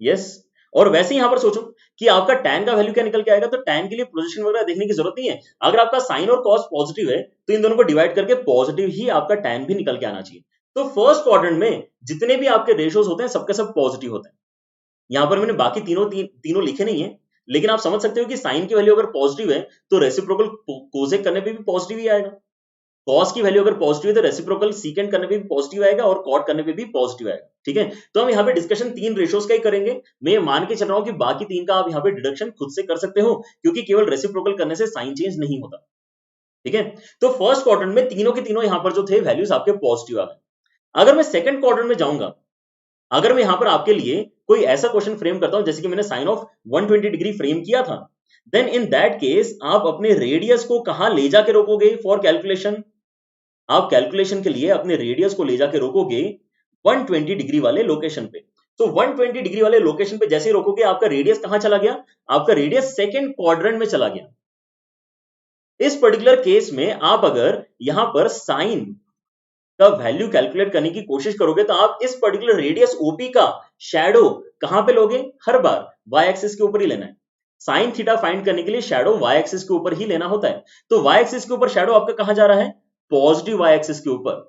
यस, और वैसे ही यहां पर सोचो कि आपका tan का वैल्यू क्या निकल के आएगा, तो tan के लिए प्रोजेक्शन वगैरह देखने की जरूरत नहीं है, अगर आपका साइन और कॉस पॉजिटिव है तो इन दोनों को डिवाइड करके पॉजिटिव ही आपका tan भी निकल के आना चाहिए। तो फर्स्ट क्वाड्रेंट में जितने भी आपके रेशियोज होते हैं सबके सब पॉजिटिव होते हैं, यहां पर मैंने बाकी तीनों लिखे नहीं है, लेकिन आप समझ सकते हो कि साइन की वैल्यू अगर पॉजिटिव है तो रेसिप्रोकल कोसेक करने पे भी पॉजिटिव ही आएगा, कॉस की वैल्यू अगर पॉजिटिव है तो रेसिप्रोकल सीकेंड करने पे भी पॉजिटिव आएगा और कॉट करने पे भी पॉजिटिव आएगा। ठीक है, तो हम यहाँ पे डिस्कशन 3 रेशियोज का ही करेंगे। मैं ये मान के चल रहा हूं कि बाकी 3 का आप यहाँ पे डिडक्शन खुद से कर सकते हो, क्योंकि केवल रेसिप्रोकल करने से साइन चेंज नहीं होता। ठीक है, तो फर्स्ट क्वाड्रेंट में तीनों के तीनों यहाँ पर जो थे वैल्यूज आपके पॉजिटिव आ गए। अगर मैं सेकंड क्वाड्रेंट में जाऊंगा, अगर मैं यहां पर आपके लिए कोई ऐसा क्वेश्चन फ्रेम करता हूं जैसे कि मैंने साइन ऑफ 120 डिग्री फ्रेम किया था, देन इन दैट केस आप अपने रेडियस को कहां ले जाके रोकोगे फॉर कैलकुलेशन? आप कैलकुलेशन के लिए अपने रेडियस को ले जाके रोकोगे 120 डिग्री वाले लोकेशन पे। तो 120 डिग्री वाले लोकेशन पे जैसे ही रोकोगे, आपका रेडियस कहां चला गया? आपका रेडियस सेकंड क्वाड्रेंट में चला गया। इस पर्टिकुलर केस में आप अगर यहां पर साइन का वैल्यू कैलकुलेट करने की कोशिश करोगे तो आप इस पर्टिकुलर रेडियस ओपी का शैडो कहां पे लोगे? हर बार वाई एक्सिस के ऊपर ही लेना है। साइन थीटा फाइंड करने के लिए शैडो वाई एक्सिस के ऊपर ही लेना होता है। तो वाई एक्सिस के ऊपर शैडो आपका कहां जा रहा है? पॉजिटिव वाई एक्सिस के ऊपर।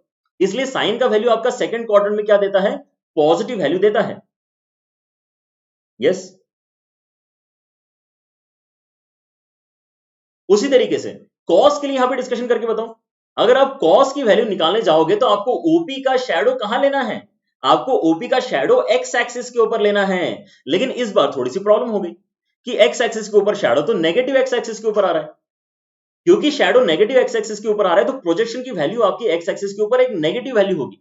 इसलिए साइन का वैल्यू आपका सेकंड क्वाड्रेंट में क्या देता है? पॉजिटिव वैल्यू देता है। यस, उसी तरीके से कॉस के लिए यहां पे डिस्कशन करके बताओ। अगर आप कॉस की वैल्यू निकालने जाओगे तो आपको ओपी का शैडो कहां लेना है? आपको ओपी का शैडो एक्स एक्सिस के ऊपर लेना है। लेकिन इस बार थोड़ी सी प्रॉब्लम हो गई कि एक्स एक्सिस के ऊपर शैडो तो नेगेटिव एक्स एक्सिस के ऊपर आ रहा है। क्योंकि शैडो नेगेटिव एक्स एक्सिस के ऊपर आ रहा है तो प्रोजेक्शन की वैल्यू आपकी एक्स एक्सिस के ऊपर एक नेगेटिव वैल्यू होगी।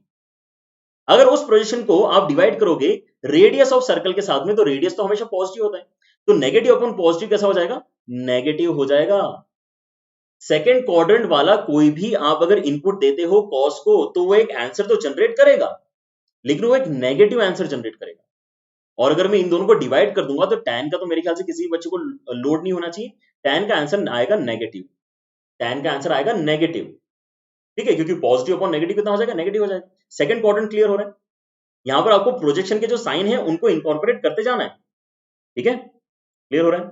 अगर उस प्रोजेक्शन को आप डिवाइड करोगे रेडियस ऑफ सर्कल के साथ में, तो रेडियस तो हमेशा पॉजिटिव होता है, तो नेगेटिव अपॉन पॉजिटिव कैसा हो जाएगा? नेगेटिव हो जाएगा। सेकेंड क्वाड्रेंट वाला कोई भी आप अगर इनपुट देते हो कॉस को, तो वो एक आंसर तो जनरेट करेगा, लेकिन वो एक नेगेटिव आंसर जनरेट करेगा। और अगर मैं इन दोनों को डिवाइड कर दूंगा तो टैन का तो मेरे ख्याल से किसी बच्चे को लोड नहीं होना चाहिए। टैन का आंसर आएगा नेगेटिव, टैन का आंसर आएगा नेगेटिव। ठीक है, क्योंकि पॉजिटिव अपॉन नेगेटिव कितना हो जाएगा? नेगेटिव हो जाएगा। सेकंड क्वाड्रेंट क्लियर हो रहा है। यहां पर आपको प्रोजेक्शन के जो साइन है उनको इंकॉर्पोरेट करते जाना है। ठीक है, क्लियर हो रहा है?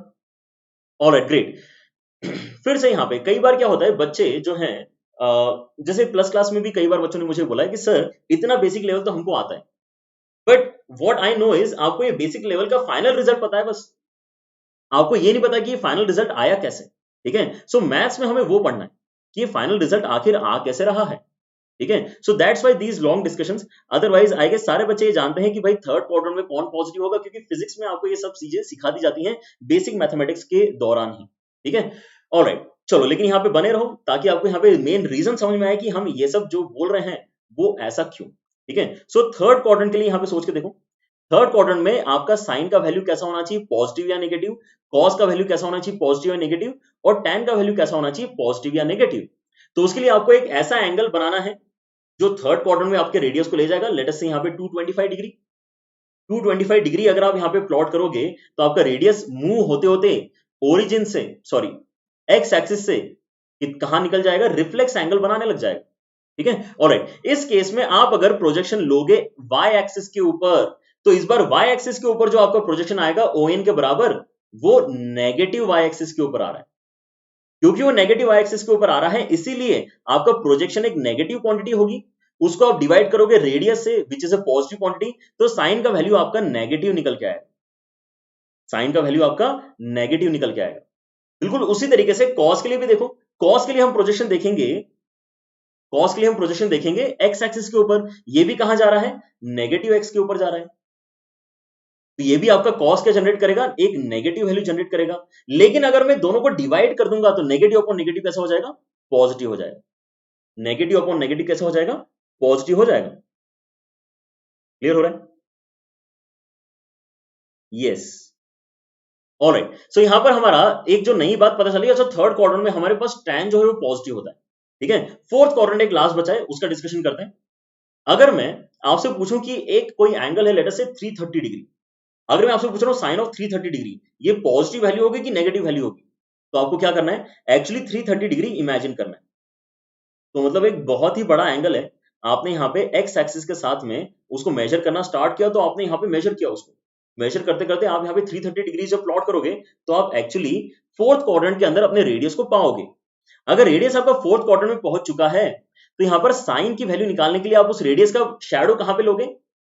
Alright, great. फिर से यहाँ पे कई बार क्या होता है, बच्चे जो हैं जैसे प्लस क्लास में भी कई बार बच्चों ने मुझे बोला है कि सर इतना बेसिक लेवल तो हमको आता है, but what I know is आपको ये बेसिक लेवल का फाइनल रिजल्ट पता है, बस आपको ये नहीं पता कि ये फाइनल रिजल्ट आया कैसे। ठीक है, सो मैथ्स में हमें वो पढ़ना है कि ये फाइनल रिजल्ट आखिर आ कैसे रहा है। ठीक है, so that's why these long discussions. Otherwise I guess सारे बच्चे ये जानते हैं कि भाई थर्ड क्वाड्रेंट में कौन पॉजिटिव होगा, क्योंकि फिजिक्स में आपको ये सब चीजें सिखा दी जाती हैं बेसिक मैथमेटिक्स के दौरान ही। ठीक है, ऑलराइट, चलो, लेकिन यहाँ पे बने रहो ताकि आपको यहाँ पे मेन रीजन समझ में आए कि हम ये सब जो बोल रहे हैं वो ऐसा क्यों। ठीक है, सो थर्ड क्वाड्रेंट के लिए यहाँ पे सोच के देखो। थर्ड क्वाड्रेंट में आपका साइन का वैल्यू कैसा होना चाहिए? पॉजिटिव या नेगेटिव। कॉस का वैल्यू कैसा होना चाहिए? पॉजिटिव या नेगेटिव। और टैन का वैल्यू कैसा होना चाहिए? पॉजिटिव या नेगेटिव। तो उसके लिए आपको एक ऐसा एंगल बनाना है जो थर्ड क्वाड्रेंट में आपके रेडियस को ले जाएगा। लेट अस से यहाँ पे 225 डिग्री। 225 डिग्री अगर आप यहाँ पे प्लॉट करोगे तो आपका रेडियस मूव होते होते ओरिजिन से, सॉरी, एक्स एक्सिस से कहां निकल जाएगा? रिफ्लेक्स एंगल बनाने लग जाएगा। ठीक है, ऑलराइट। इस केस में आप अगर प्रोजेक्शन लोगे वाई एक्सिस के ऊपर, तो इस बार वाई एक्सिस के ऊपर जो आपका प्रोजेक्शन आएगा ON के बराबर, वो नेगेटिव वाई एक्सिस के ऊपर आ रहा है। क्योंकि वो नेगेटिव वाई एक्सिस के ऊपर आ रहा है, इसीलिए आपका प्रोजेक्शन एक नेगेटिव क्वांटिटी होगी। उसको आप डिवाइड करोगे रेडियस से, which is a positive quantity, तो साइन का वैल्यू आपका नेगेटिव निकल के आएगा। साइन का वैल्यू आपका नेगेटिव निकल के आएगा। बिल्कुल उसी तरीके से कॉस के लिए भी देखो। कॉस के लिए हम प्रोजेक्शन देखेंगे, कॉस के लिए हम प्रोजेक्शन देखेंगे एक्स एक्सिस के ऊपर। ये भी कहां जा रहा है? नेगेटिव एक्स के ऊपर जा रहा है। तो ये भी आपका कॉस क्या जनरेट करेगा? एक नेगेटिव वैल्यू जनरेट करेगा। लेकिन अगर मैं दोनों को डिवाइड कर दूंगा तो नेगेटिव अपॉन नेगेटिव कैसा हो जाएगा? पॉजिटिव हो जाएगा। नेगेटिव अपॉन नेगेटिव कैसा हो जाएगा? पॉजिटिव हो जाएगा। क्लियर हो रहा है? Yes, alright. सो यहां पर हमारा एक जो नई बात पता चली, अच्छा थर्ड क्वाड्रेंट में हमारे पास tan जो है वो पॉजिटिव होता है। ठीक है, फोर्थ क्वाड्रेंट एक लास्ट बचा है, उसका डिस्कशन करते हैं। अगर मैं आपसे पूछूं कि एक कोई एंगल है लेट अस से 330 डिग्री, अगर मैं आपसे पूछ रहा हूं साइन ऑफ 330 डिग्री, ये पॉजिटिव वैल्यू होगी कि नेगेटिव वैल्यू होगी? तो आपको क्या करना है? एक्चुअली 330 डिग्री इमेजिन करना है। तो मतलब एक बहुत ही बड़ा एंगल है। आपने यहाँ पे एक्स एक्सिस के साथ में उसको मेजर करना स्टार्ट किया, तो आपने यहाँ पे मेजर किया, उसको मेजर करते करते आप यहाँ पे 330 डिग्री जब प्लॉट करोगे तो आप एक्चुअली फोर्थ क्वाड्रेंट के अंदर अपने रेडियस को पाओगे। अगर रेडियस आपका फोर्थ क्वाड्रेंट में पहुंच चुका है तो यहाँ पर साइन की वैल्यू निकालने के लिए आप उस रेडियस का शैडो कहां पे लोगे?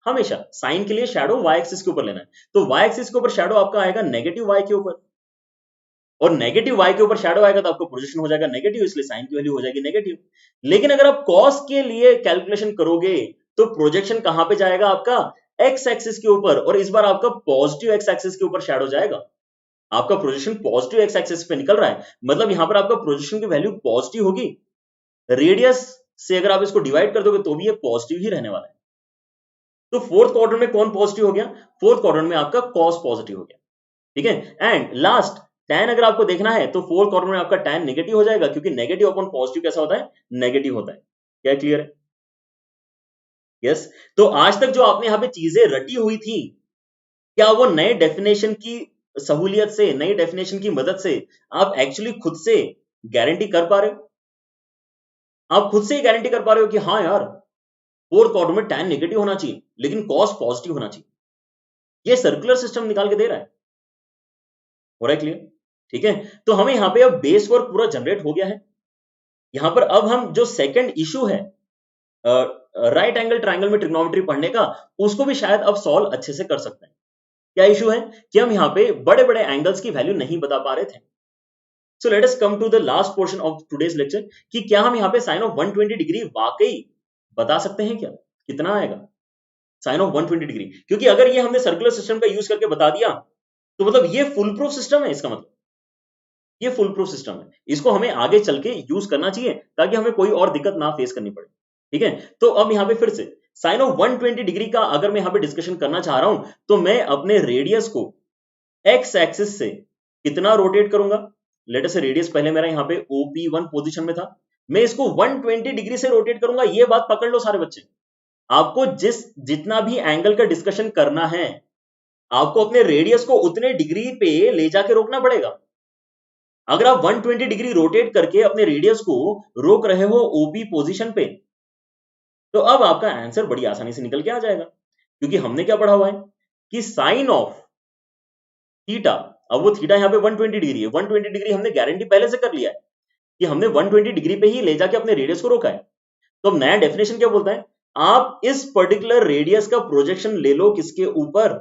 हमेशा साइन के लिए शैडो वाई एक्सिस के ऊपर लेना है, तो वाई एक्सिस के ऊपर शैडो आपका आएगा नेगेटिव वाई के ऊपर, और नेगेटिव वाई के ऊपर शैडो आएगा तो आपका प्रोजेक्शन हो जाएगा नेगेटिव, इसलिए साइन की वैल्यू हो जाएगी नेगेटिव। लेकिन अगर आप कॉस के लिए कैलकुलेशन करोगे तो प्रोजेक्शन कहां पे जाएगा आपका एक्स एक्सिस के ऊपर, और इस बार आपका पॉजिटिव एक्स एक्सिस के ऊपर शैडो जाएगा। आपका प्रोजेक्शन पॉजिटिव एक्स एक्सिस पे निकल रहा है, मतलब यहां पर आपका प्रोजेक्शन की वैल्यू पॉजिटिव होगी। रेडियस से अगर आप इसको डिवाइड कर दोगे तो भी ये पॉजिटिव ही रहने वाला है। तो फोर्थ क्वाड्रेंट में कौन पॉजिटिव हो गया? फोर्थ क्वाड्रेंट में आपका कॉस पॉजिटिव हो गया, ठीक है। एंड लास्ट tan अगर आपको देखना है तो फोर्थ क्वाड्रेंट में आपका tan नेगेटिव हो जाएगा, क्योंकि नेगेटिव अपॉन पॉजिटिव कैसा होता है? नेगेटिव होता है। क्या क्लियर है? यस। तो आज तक जो आपने यहां पे चीजें रटी हुई थी, क्या वो नए डेफिनेशन की सहूलियत से, नई डेफिनेशन की मदद से आप एक्चुअली खुद से गारंटी कर पा रहे हो? आप खुद से ही गारंटी कर पा रहे हो कि हाँ यार फोर्थ क्वाड्रेंट में tan नेगेटिव होना चाहिए लेकिन कॉस पॉजिटिव होना चाहिए। ये सर्कुलर सिस्टम निकाल के दे रहा है। हो रहा है क्लियर? ठीक है। तो हमें यहां पे अब बेस वर्क पूरा जनरेट हो गया है। यहां पर अब हम जो सेकंड इशू है राइट एंगल ट्रायंगल में ट्रिग्नोमेट्री पढ़ने का, उसको भी शायद अब सॉल्व अच्छे से कर सकते हैं। क्या इशू है? कि हम यहां पे बड़े बड़े एंगल्स की वैल्यू नहीं बता पा रहे थे। So let us come to the last portion of today's lecture कि क्या हम यहां पे साइन ऑफ 120 डिग्री वाकई बता सकते हैं क्या? कितना आएगा साइन ऑफ 120 डिग्री? क्योंकि अगर ये हमने सर्कुलर सिस्टम का यूज करके बता दिया तो मतलब ये फुल प्रूफ सिस्टम है, इसका मतलब ये फुल प्रूफ सिस्टम है। इसको हमें आगे चल के यूज करना चाहिए ताकि हमें कोई और दिक्कत ना फेस करनी पड़े, ठीक है। तो अब यहां पे फिर से साइन ऑफ 120 डिग्री का अगर मैं यहां पे डिस्कशन करना चाह रहा हूं तो मैं अपने रेडियस को एक्स एक्सिस से कितना रोटेट करूंगा? लेट अस से रेडियस पहले मेरा यहां पे OP1 पोजीशन में था, मैं इसको 120 डिग्री से रोटेट करूंगा। ये बात पकड़ लो सारे बच्चे, आपको जितना भी एंगल का डिस्कशन करना है आपको अपने रेडियस को उतने डिग्री पे ले जाके रोकना पड़ेगा। अगर आप 120 डिग्री रोटेट करके अपने रेडियस को रोक रहे हो OP पोजीशन पे, तो अब आपका आंसर बड़ी आसानी से निकल के आ जाएगा, क्योंकि हमने क्या पढ़ा हुआ है कि साइन ऑफ थीटा, अब वो थीटा यहाँ पे 120 डिग्री है, 120 डिग्री हमने गारंटी पहले से कर लिया है कि हमने 120 डिग्री पे ही ले जाके अपने रेडियस को रोका है। तो अब नया डेफिनेशन क्या बोलता है? आप इस पर्टिकुलर रेडियस का प्रोजेक्शन ले लो किसके ऊपर?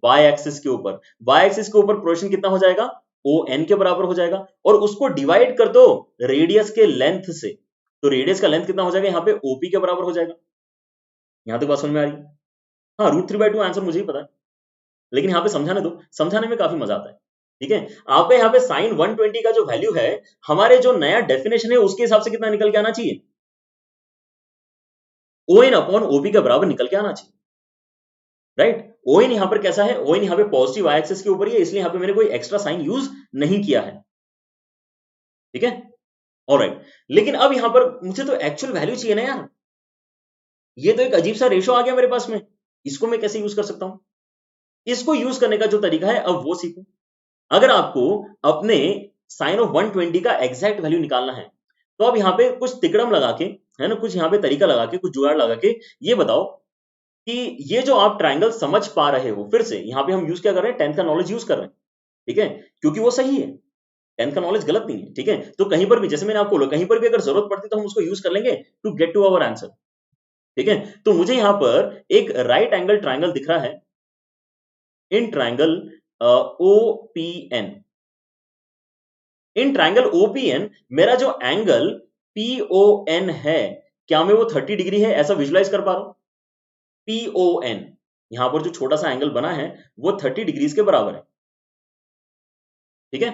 वाई एक्सिस के ऊपर। वाई एक्सिस के ऊपर प्रोजेक्शन कितना हो जाएगा? ON के बराबर हो जाएगा, और उसको डिवाइड कर दो रेडियस के लेंथ से, तो रेडियस का लेंथ कितना हो जाएगा? यहाँ पे OP के बराबर हो जाएगा। यहां तक बात समझ में आ रही है? हाँ, √3/2 आंसर मुझे ही पता है, लेकिन यहाँ पे समझाने दो, समझाने में काफी मजा आता है, ठीक है। आपका यहाँ पे साइन 120 का जो वैल्यू है, हमारे जो नया डेफिनेशन है उसके हिसाब से कितना निकल के आना चाहिए? ON अपॉन OP के बराबर निकल के आना चाहिए, राइट। ON यहाँ पर कैसा है? ON यहाँ पे पॉजिटिव वाई एक्सिस के ऊपर ही है, इसलिए यहाँ पे मैंने कोई एक्स्ट्रा साइन यूज नहीं किया है, ठीक है। ऑलराइट, लेकिन अब यहाँ पर मुझे तो एक्चुअल वैल्यू चाहिए ना यार। ये तो एक अजीब सा रेशो आ गया मेरे पास में, इसको मैं कैसे यूज कर सकता हूं? इसको यूज करने का जो तरीका है अब वो सीखो। अगर आपको अपने साइन ऑफ 120 का एग्जैक्ट वैल्यू निकालना है तो अब यहाँ पे कुछ तिकड़म लगा के, है ना, कुछ यहाँ पे तरीका लगा के, कुछ जुगाड़ लगा के ये बताओ कि ये जो आप ट्रायंगल समझ पा रहे हो, फिर से यहाँ पे हम यूज क्या कर रहे हैं? 10th का नॉलेज यूज कर रहे हैं, ठीक है, क्योंकि वो सही है। 10th का नॉलेज गलत नहीं है, ठीक है। तो कहीं पर भी, जैसे मैंने आपको बोला, कहीं पर भी अगर जरूरत पड़ती तो हम उसको यूज कर लेंगे to get to our answer, ठीक है। तो मुझे यहाँ पर एक राइट एंगल ट्रायंगल दिख रहा है in triangle OPN। In triangle OPN मेरा जो एंगल PON है, क्या मैं वो 30 डिग्री है ऐसा विजुलाइज कर पा रहा हूं? PON, यहां पर जो छोटा सा एंगल बना है वो 30 डिग्रीज के बराबर है, ठीक है।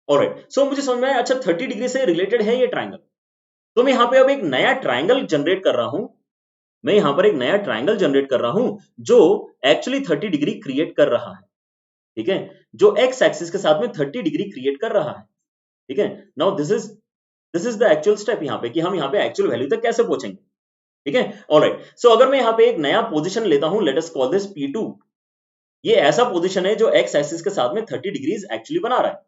ऑलराइट, सो मुझे समझ में आया, अच्छा 30 डिग्री से रिलेटेड है ये ट्रायंगल। तो मैं यहां पे अब एक नया ट्रायंगल जनरेट कर रहा हूं, मैं यहां पर एक नया ट्रायंगल जनरेट कर रहा हूं जो एक्चुअली 30 डिग्री क्रिएट कर रहा है, ठीक है, जो एक्स एक्सिस के साथ में 30 डिग्री क्रिएट कर रहा है, ठीक है। Now this is the actual step यहाँ पे कि हम यहाँ पे एक्चुअल वैल्यू तक कैसे पहुंचेंगे, ठीक है। ऑलराइट, सो अगर मैं यहाँ पे एक नया पोजीशन लेता हूं, late us call this P2। ये ऐसा पोजीशन है जो एक्स एक्सिस के साथ में 30 डिग्रीज एक्चुअली बना रहा है,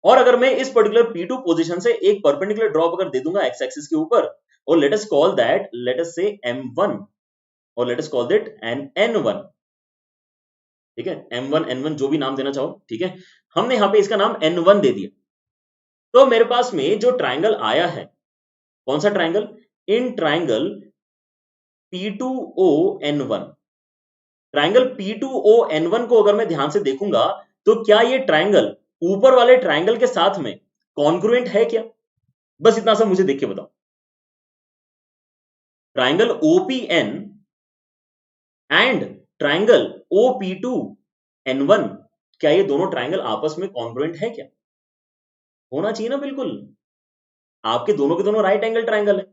और अगर मैं इस पर्टिकुलर P2 पोजीशन से एक परपेंडिकुलर ड्रॉप अगर दे दूंगा एक्स एक्सिस के ऊपर, और late us call that, let us से M1, और late us call that N1, ठीक है, M1 N1 जो भी नाम देना चाहो, ठीक है। हमने यहाँ पे इसका नाम N1 दे दिया, तो मेरे पास में जो ट्रायंगल आया है, कौन सा triangle? In triangle P2ON1, triangle P2ON1 को अगर मैं ध्यान से देखूंगा तो क्या ये ट्राइंगल ऊपर वाले ट्राइंगल के साथ में कॉन्ग्रुएंट है क्या? बस इतना सा मुझे देख के बताओ। Triangle OPN and triangle OP2N1, क्या ये दोनों ट्राइंगल आपस में कॉन्ग्रुएंट है क्या? होना चाहिए ना, बिल्कुल। आपके दोनों के दोनों राइट एंगल ट्राइंगल है,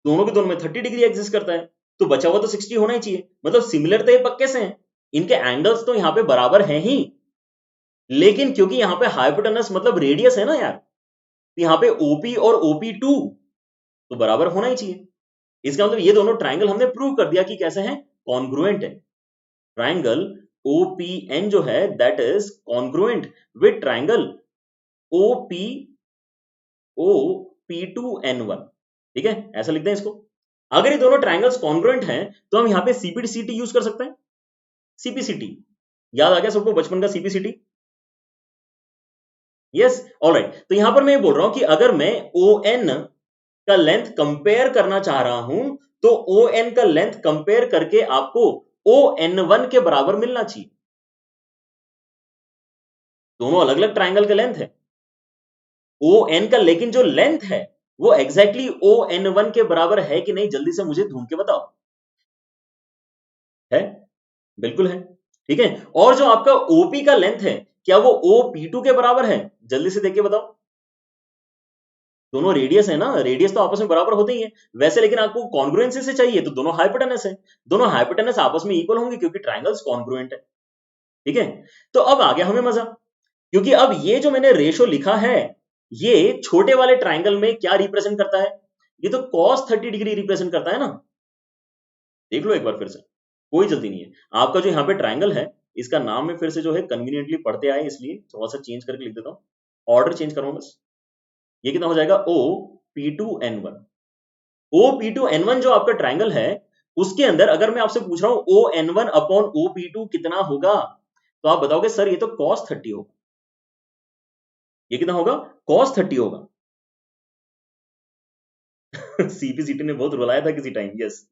दोनों के दोनों में 30 डिग्री एग्जिस्ट करता है, तो बचा हुआ तो 60 होना ही चाहिए। मतलब सिमिलर तो ये पक्के से हैं, इनके एंगल्स तो यहां पे बराबर हैं ही, लेकिन क्योंकि यहां पे हाइपोटेनस मतलब रेडियस है ना यार, तो यहां पे OP और OP2 तो बराबर होना ही चाहिए। इसका मतलब ये दोनों ट्राइंगल हमने प्रूव कर दिया कि कैसे हैं, कॉन्ग्रुएंट है। ट्राइंगल OPN जो है that is congruent with triangle OP2N1, ठीक है, ऐसा लिखते हैं इसको। अगर ये दोनों ट्राइंगल्स कॉन्ग्रुएंट हैं तो हम यहां पे CPCT यूज कर सकते हैं। CPCT याद आ गया सबको, बचपन का CPCT? Yes, alright. तो यहां पर मैं ये बोल रहा हूं कि अगर मैं ON का लेंथ कंपेयर करना चाह रहा हूं तो ON का लेंथ कंपेयर करके आपको ON1 के बराबर मिलना चाहिए। दोनों अलग अलग ट्राइंगल का लेंथ है ON का, लेकिन जो लेंथ है वो एग्जैक्टली ON1 के बराबर है कि नहीं, जल्दी से मुझे ढूंढ के बताओ। है, बिल्कुल है, ठीक है। और जो आपका OP का लेंथ है क्या वो OP2 के बराबर है? जल्दी से देख के बताओ। दोनों रेडियस है ना, रेडियस तो आपस में बराबर होते ही है वैसे, लेकिन आपको कॉन्ग्रुएंसी से चाहिए तो दोनों हाइपोटेनस है, दोनों हाइपोटेनस आपस में इक्वल होंगे क्योंकि ट्राइंगल्स कॉन्ग्रुएंट है, ठीक है। तो अब आ गया हमें मजा, क्योंकि अब ये जो मैंने रेशो लिखा है ये छोटे वाले ट्राइंगल में क्या रिप्रेजेंट करता है? ये तो cos 30 डिग्री रिप्रेजेंट करता है ना। देख लो एक बार फिर से, कोई जल्दी नहीं है। आपका जो यहाँ पे ट्राइंगल है इसका नाम में फिर से जो है कन्वीनियंटली पढ़ते आए इसलिए थोड़ा सा चेंज करके लिख देता हूँ, ऑर्डर चेंज करूँ बस। ये कितना हो जाएगा, OP2N1। OP2N1 जो आपका ट्राइंगल है उसके अंदर अगर मैं आपसे पूछ रहा हूं ON1 अपॉन OP2 कितना होगा, तो आप बताओगे सर ये तो cos 30 होगा। ये कितना होगा, cos 30 होगा। CPCT ने बहुत रुलाया था किसी टाइम, यस।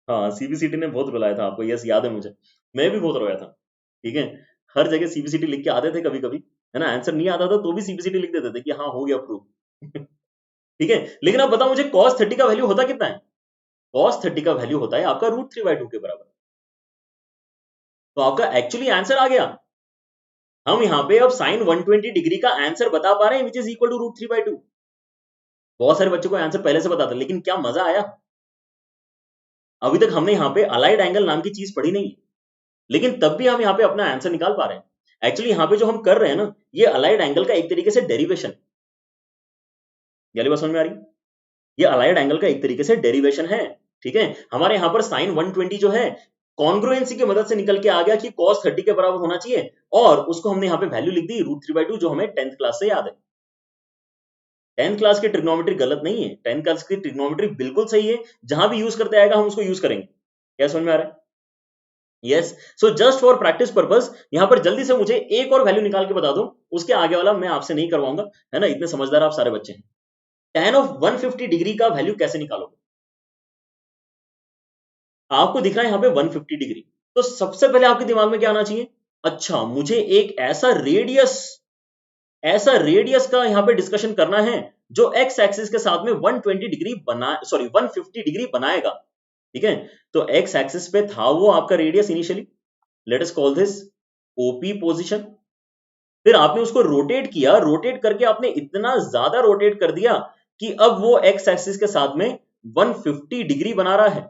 हाँ, CPCT ने बहुत रुलाया था आपको, यस याद है मुझे, मैं भी बहुत रोया था, ठीक है। हर जगह CPCT लिख के आते थे कभी कभी, है ना, आंसर नहीं आता था तो भी CPCT लिख देते थे कि हाँ हो गया प्रूफ। ठीक है, लेकिन अब बताओ मुझे cos 30 का वैल्यू होता कितना है? cos 30 का वैल्यू होता है आपका √3/2 के बराबर। तो आपका एक्चुअली आंसर आ गया। हम यहाँ पे अब sin 120 डिग्री का आंसर बता पा रहे हैं विच इज इक्वल टू √3/2। बहुत सारे बच्चों को आंसर पहले से पता था, लेकिन क्या मजा आया। अभी तक हमने यहाँ पे अलाइड एंगल नाम की चीज पढ़ी नहीं, लेकिन तब भी हम यहाँ पे अपना आंसर निकाल पा रहे हैं। एक्चुअली यहाँ पे जो हम कर रहे हैं ना, ये अलाइड एंगल का एक तरीके से डेरिवेशन, ये बात समझ में आ रही? ये अलाइड एंगल का एक तरीके से डेरिवेशन है, ठीक है। हमारे यहाँ पर sin 120 जो है कॉन्ग्रुएंसी की मदद से निकल के आ गया कि cos 30 के बराबर होना चाहिए, और उसको हमने यहाँ पे वैल्यू लिख दी √3/2 जो हमें 10th क्लास से याद है। 10th क्लास की ट्रिग्नोमेट्री गलत नहीं है, 10th क्लास की ट्रिग्नोमेट्री बिल्कुल सही है, जहां भी यूज करते आएगा हम उसको यूज करेंगे। क्या समझ में आ रहा है? Yes, so just for practice purpose यहाँ पर जल्दी से मुझे एक और वैल्यू निकाल के बता दो, उसके आगे वाला मैं आपसे नहीं करवाऊंगा, है ना, इतने समझदार आप सारे बच्चे हैं। tan ऑफ 150 डिग्री का वैल्यू कैसे निकालोगे? आपको दिख रहा है यहाँ पे 150 डिग्री, तो सबसे पहले आपके दिमाग में क्या आना चाहिए, अच्छा मुझे एक ऐसा रेडियस का यहाँ पे डिस्कशन करना है जो एक्स एक्सिस के साथ में 120 डिग्री 150 डिग्री बनाएगा, ठीक है। तो एक्स एक्सिस पे था वो आपका radius initially, late us call this OP position. फिर आपने उसको रोटेट किया, रोटेट करके आपने इतना ज्यादा रोटेट कर दिया कि अब वो एक्स एक्सिस के साथ में 150 डिग्री बना रहा है,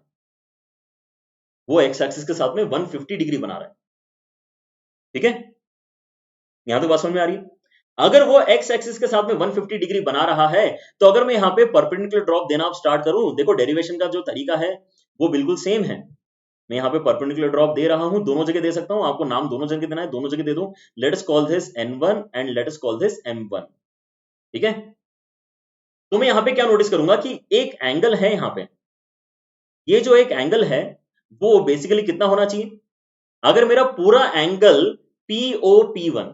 वो एक्स एक्सिस के साथ में 150 डिग्री बना रहा है, ठीक है। यहां तो बात समझ में आ रही है? अगर वो एक्स एक्सिस के साथ में 150 डिग्री बना रहा है, तो अगर मैं यहाँ पे परपेंडिकुलर ड्रॉप देना अब स्टार्ट करूं, देखो डेरिवेशन का जो तरीका है वो बिल्कुल सेम है। मैं यहाँ पे परपेंडिकुलर ड्रॉप दे रहा हूं, दोनों जगह दे सकता हूं, आपको नाम दोनों जगह देना है, दोनों जगह दे दूं। Late us call this N1 and let us call this M1, ठीक है। तो मैं यहाँ पे क्या नोटिस करूंगा कि एक एंगल है यहाँ पे, ये जो एक एंगल है वो बेसिकली कितना होना चाहिए? अगर मेरा पूरा एंगल POP1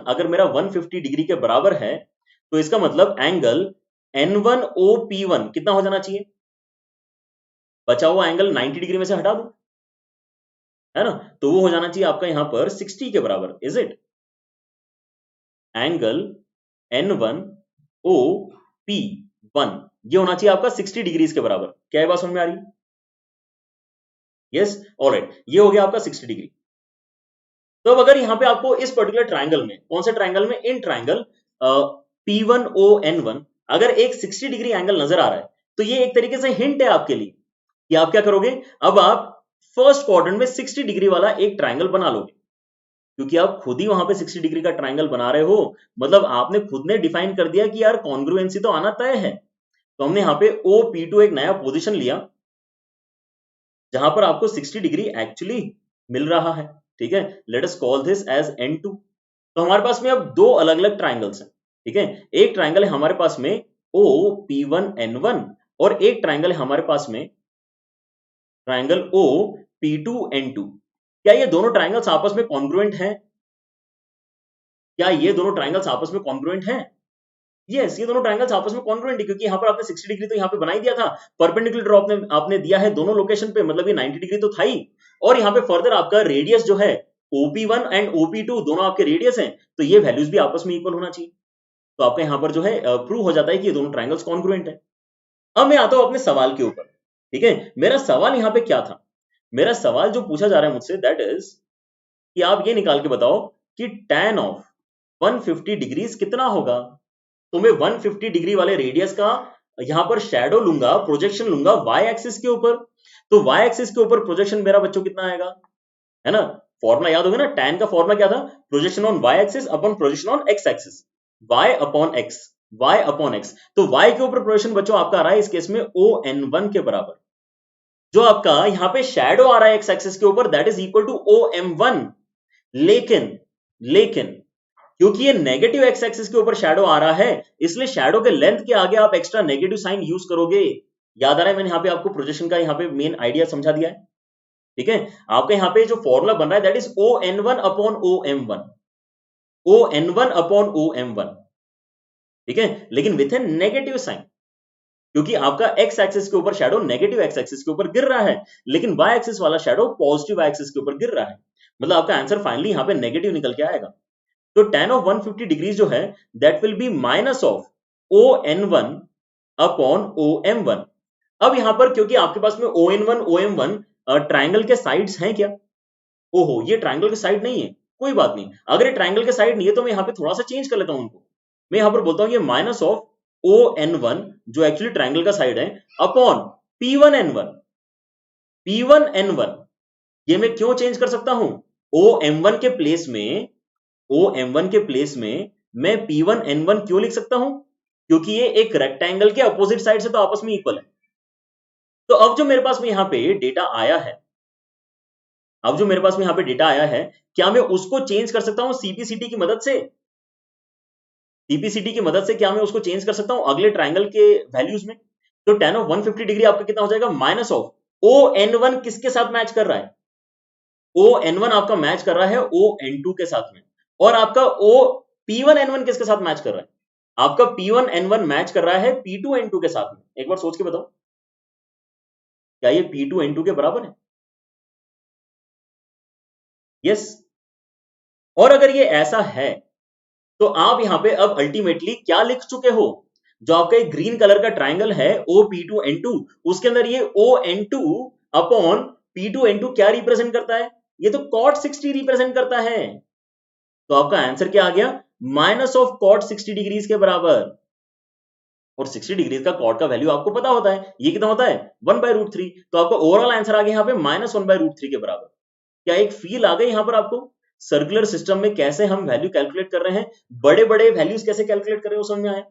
अगर मेरा 150 डिग्री के बराबर है, तो इसका मतलब एंगल N1OP1 कितना हो जाना चाहिए? बचा हुआ एंगल 90 डिग्री में से हटा दो, है ना, तो वो हो जाना चाहिए आपका यहां पर 60 के बराबर। Is it? एंगल N1OP1 ये होना चाहिए आपका 60 डिग्रीज के बराबर। क्या ये बात समझ में आ रही है? यस, ऑलराइट, ये हो गया आपका 60 डिग्री। तो अब अगर यहां पे आपको इस पर्टिकुलर ट्राइंगल में, कौन से ट्राइंगल में, इन ट्राइंगल P1ON1 अगर एक 60 डिग्री एंगल नजर आ रहा है, तो ये एक तरीके से हिंट है आपके लिए कि आप क्या करोगे, अब आप फर्स्ट क्वाड्रेंट में 60 डिग्री वाला एक ट्राइंगल बना लोगे, क्योंकि आप खुद ही वहां पे 60 डिग्री का ट्राइंगल बना रहे हो, मतलब आपने खुद ने डिफाइन कर दिया कि यार कॉन्ग्रुएंसी तो आना तय है। तो हमने यहाँ पे OP2 एक नया पोजीशन लिया जहां पर आपको 60 डिग्री एक्चुअली मिल रहा है, ठीक है। Let us call this as N2। तो हमारे पास में अब दो अलग अलग ट्राइंगल्स हैं, ठीक है। एक ट्राइंगल है हमारे पास में OP1N1 और एक ट्राइंगल है हमारे पास में ट्राइंगल OP2N2। क्या ये दोनों ट्राइंगल्स आपस में कॉन्ग्रुएंट हैं? क्या ये दोनों ट्राइंगल्स आपस में कॉन्ग्रुएंट हैं? यस, ये दोनों ट्राइंगल्स आपस में कॉन्ग्रुएंट है, क्योंकि यहाँ पर आपने 60 डिग्री तो यहाँ पे बना ही दिया था, परपेंडिकुलर ड्रॉप आपने दिया है दोनों लोकेशन पे, मतलब ये 90 डिग्री तो था ही, और यहाँ पे फर्दर आपका रेडियस जो है OP1 एंड OP2 दोनों आपके रेडियस हैं, तो ये वैल्यूज भी आपस में इक्वल होना चाहिए। तो आपका यहाँ पर जो है प्रूव हो जाता है कि ये दोनों ट्राइंगल्स कॉन्ग्रुएंट है। अब मैं आता हूं अपने सवाल के ऊपर, ठीक है। मेरा सवाल यहाँ पे क्या था? मेरा सवाल जो पूछा जा रहा है मुझसे दैट इज कि आप ये निकाल के बताओ कि tan ऑफ 150 डिग्रीज कितना होगा। तो मैं 150 डिग्री वाले रेडियस का यहां पर शैडो लूंगा, प्रोजेक्शन लूंगा y एक्सिस के ऊपर। तो y एक्सिस के ऊपर प्रोजेक्शन मेरा बच्चों कितना आएगा, है ना। फॉर्मूला याद होगा ना, tan का फॉर्मूला क्या था, projection on y axis upon projection on x axis, y upon x, y upon x। तो y के ऊपर प्रोजेक्शन बच्चों आपका आ रहा है इस केस में ON1 के बराबर, जो आपका यहां पे शैडो आ रहा है x एक्सिस के ऊपर that is equal to OM1। लेकिन लेकिन क्योंकि ये नेगेटिव x एक्सिस के ऊपर शैडो आ रहा है, इसलिए शैडो के लेंथ के आगे आप एक्स्ट्रा नेगेटिव साइन यूज करोगे। याद आ रहा है, मैंने यहाँ पे आपको प्रोजेक्शन का यहाँ पे मेन आइडिया समझा दिया है, ठीक है। आपके यहाँ पे जो फॉर्मूला बन रहा है that is ON1 upon OM1, ON1 upon OM1, ठीक है, लेकिन विथ ए नेगेटिव साइन, क्योंकि आपका x एक्सिस के ऊपर शैडो नेगेटिव x एक्सिस के ऊपर गिर रहा है, लेकिन y एक्सिस वाला शैडो पॉजिटिव y एक्सिस के ऊपर गिर रहा है, मतलब आपका आंसर फाइनली यहाँ पे नेगेटिव निकल के आएगा। तो tan ऑफ 150 डिग्री जो है that will B minus of ON1 upon OM1। अब यहां पर क्योंकि आपके पास में ON1 OM1 ट्राइंगल के साइड्स हैं क्या, ओहो ये ट्राइंगल के साइड नहीं है, कोई बात नहीं, अगर ये ट्राइंगल के साइड नहीं है तो मैं यहाँ पे थोड़ा सा चेंज कर लेता हूं उनको। मैं यहाँ पर बोलता हूँ ये माइनस ऑफ ON1 जो एक्चुअली ट्राइंगल का साइड है अपॉन P1N1, P1N1 ये मैं क्यों चेंज कर सकता हूं, OM1 के प्लेस में, OM1 के प्लेस में मैं P1N1 क्यों लिख सकता हूं, क्योंकि ये एक रेक्टेंगल के अपोजिट साइड से तो आपस में इक्वल है। तो अब जो मेरे पास में यहाँ पे डेटा आया है, अब जो मेरे पास में यहाँ पे डेटा आया है, क्या मैं उसको चेंज कर सकता हूं सीपीसीटी की मदद से, सीपीसीटी की मदद से क्या मैं उसको चेंज कर सकता हूं अगले ट्राइंगल के वैल्यूज में। तो tan ऑफ 150 डिग्री आपका कितना हो जाएगा, माइनस ऑफ ON1 किसके साथ मैच कर रहा है, ON1 आपका मैच कर रहा है ON2 के साथ में, और आपका P1N1 किसके साथ मैच कर रहा है, आपका P1N1 मैच कर रहा है P2N2 के साथ में। एक बार सोच के बताओ, क्या ये P2N2 के बराबर है? यस। और अगर ये ऐसा है तो आप यहां पे अब अल्टीमेटली क्या लिख चुके हो, जो आपका एक ग्रीन कलर का ट्राइंगल है OP2N2, उसके अंदर ये ON2 अपॉन P2N2 क्या रिप्रेजेंट करता है, ये तो cot 60 रिप्रेजेंट करता है। तो आपका आंसर क्या आ गया, माइनस ऑफ cot 60 डिग्रीज के बराबर। और 60 डिग्रीज का cot का वैल्यू आपको पता होता है, ये कितना होता है 1/√3। तो आपका ओवरऑल आंसर आ गया यहाँ पे -1/√3 के बराबर। क्या एक फील आ गई यहां पर आपको, सर्कुलर सिस्टम में कैसे हम वैल्यू कैलकुलेट कर रहे हैं, बड़े बड़े वैल्यूज कैसे कैलकुलेट कर रहे हो, समझ में आया।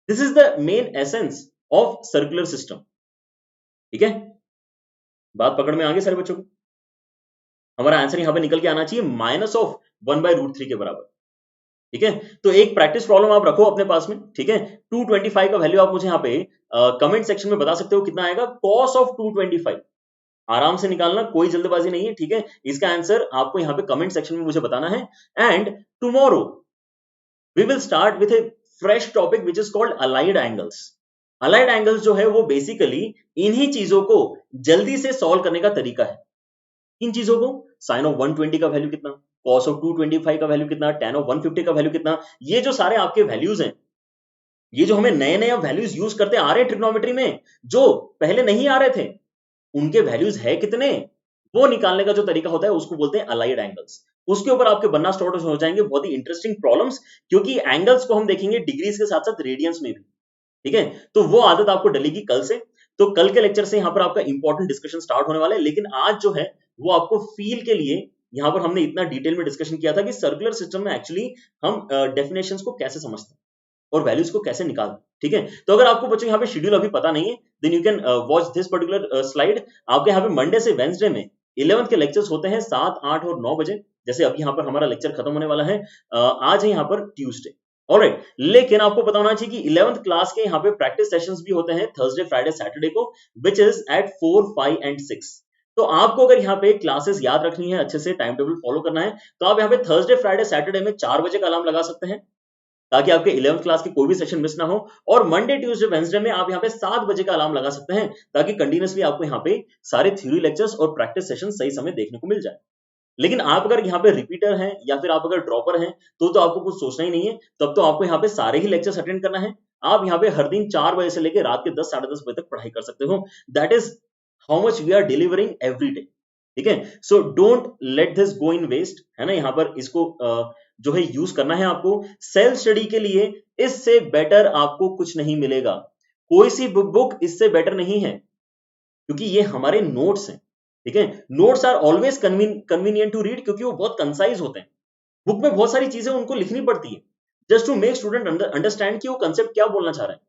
This is the main essence of circular system, ठीक है। बात पकड़ में आ गई सारे बच्चों को। हमारा आंसर यहां पे निकल के आना चाहिए माइनस ऑफ 1/√3 के बराबर, ठीक है। तो एक प्रैक्टिस प्रॉब्लम आप रखो अपने पास में, ठीक है। 225 का वैल्यू आप मुझे यहाँ पे कमेंट सेक्शन में बता सकते हो कितना आएगा, cos ऑफ 225 आराम से निकालना, कोई जल्दबाजी नहीं है, ठीक है। इसका आंसर आपको यहाँ पे कमेंट सेक्शन में मुझे बताना है। And tomorrow we will start with a fresh topic which is called allied angles. Allied angles जो है वो बेसिकली इन्हीं चीजों को जल्दी से सॉल्व करने का तरीका है। इन चीजों को साइन ऑफ 120 का वैल्यू कितना, कॉस ऑफ 225 का वैल्यू कितना, tan ऑफ 150 का वैल्यू कितना, ये जो सारे आपके वैल्यूज हैं, ये जो हमें नए नए वैल्यूज यूज करते आ रहे हैं ट्रिग्नोमेट्री में, जो पहले नहीं आ रहे थे, उनके वैल्यूज है कितने, वो निकालने का जो तरीका होता है उसको बोलते हैं अलाइड एंगल्स। उसके ऊपर आपके बनना स्टार्ट हो जाएंगे बहुत ही इंटरेस्टिंग प्रॉब्लम्स, क्योंकि एंगल्स को हम देखेंगे डिग्रीज के साथ साथ रेडियंस में भी, ठीक है। तो वो आदत आपको डलेगी कल से। तो कल के लेक्चर से यहाँ पर आपका इंपॉर्टेंट डिस्कशन स्टार्ट होने वाला है, लेकिन आज जो है वो आपको फील के लिए यहाँ पर हमने इतना डिटेल में डिस्कशन किया था कि सर्कुलर सिस्टम में एक्चुअली हम डेफिनेशंस को कैसे समझते हैं और वैल्यूज को कैसे निकालते हैं, ठीक है। तो अगर आपको बच्चों यहाँ पे शेड्यूल अभी पता नहीं है, then you can watch this particular slide. आपके यहाँ पे मंडे से वेंसडे में 11th के लेक्चर्स होते हैं 7, 8 और 9 बजे। जैसे अभी यहाँ पर हमारा लेक्चर खत्म होने वाला है, आज है यहाँ पर ट्यूसडे, ऑलराइट। लेकिन आपको पता होना चाहिए कि 11th क्लास के यहाँ पे प्रैक्टिस सेशंस भी होते हैं थर्सडे, फ्राइडे, सैटरडे को, विच इज एट 4, 5 एंड 6। तो आपको अगर यहाँ पे क्लासेस याद रखनी है, अच्छे से टाइम टेबल फॉलो करना है, तो आप यहाँ पे थर्सडे, फ्राइडे, सैटरडे में 4 बजे का अलार्म लगा सकते हैं, ताकि आपके 11th क्लास के कोई भी सेशन मिस ना हो। और मंडे, ट्यूसडे, वेडनेसडे में आप यहाँ पे 7 बजे का अलार्म लगा सकते हैं, ताकि कंटिन्यूअसली आपको यहाँ पे सारे थ्योरी लेक्चर्स और प्रैक्टिस सेशन सही समय देखने को मिल जाए। लेकिन आप अगर यहाँ पे रिपीटर हैं या फिर आप अगर ड्रॉपर हैं, तो आपको कुछ सोचना ही नहीं है, तब तो आपको यहाँ पे सारे ही लेक्चर्स अटेंड करना है। आप यहाँ पे हर दिन 4 बजे से लेकर रात के 10, साढ़े 10 बजे तक पढ़ाई कर सकते हो। That is how much we are delivering every day, ठीक है। So don't let this go in waste, है ना। यहाँ पर इसको जो है यूज करना है आपको सेल्फ स्टडी के लिए। इससे बेटर आपको कुछ नहीं मिलेगा, कोई सी बुक इससे बेटर नहीं है, क्योंकि ये हमारे नोट्स हैं, ठीक है। Notes are always convenient to read, क्योंकि वो बहुत कंसाइज होते हैं। बुक में बहुत सारी चीजें उनको लिखनी पड़ती है just to make student understand कि वो कंसेप्ट क्या बोलना चाह रहा है।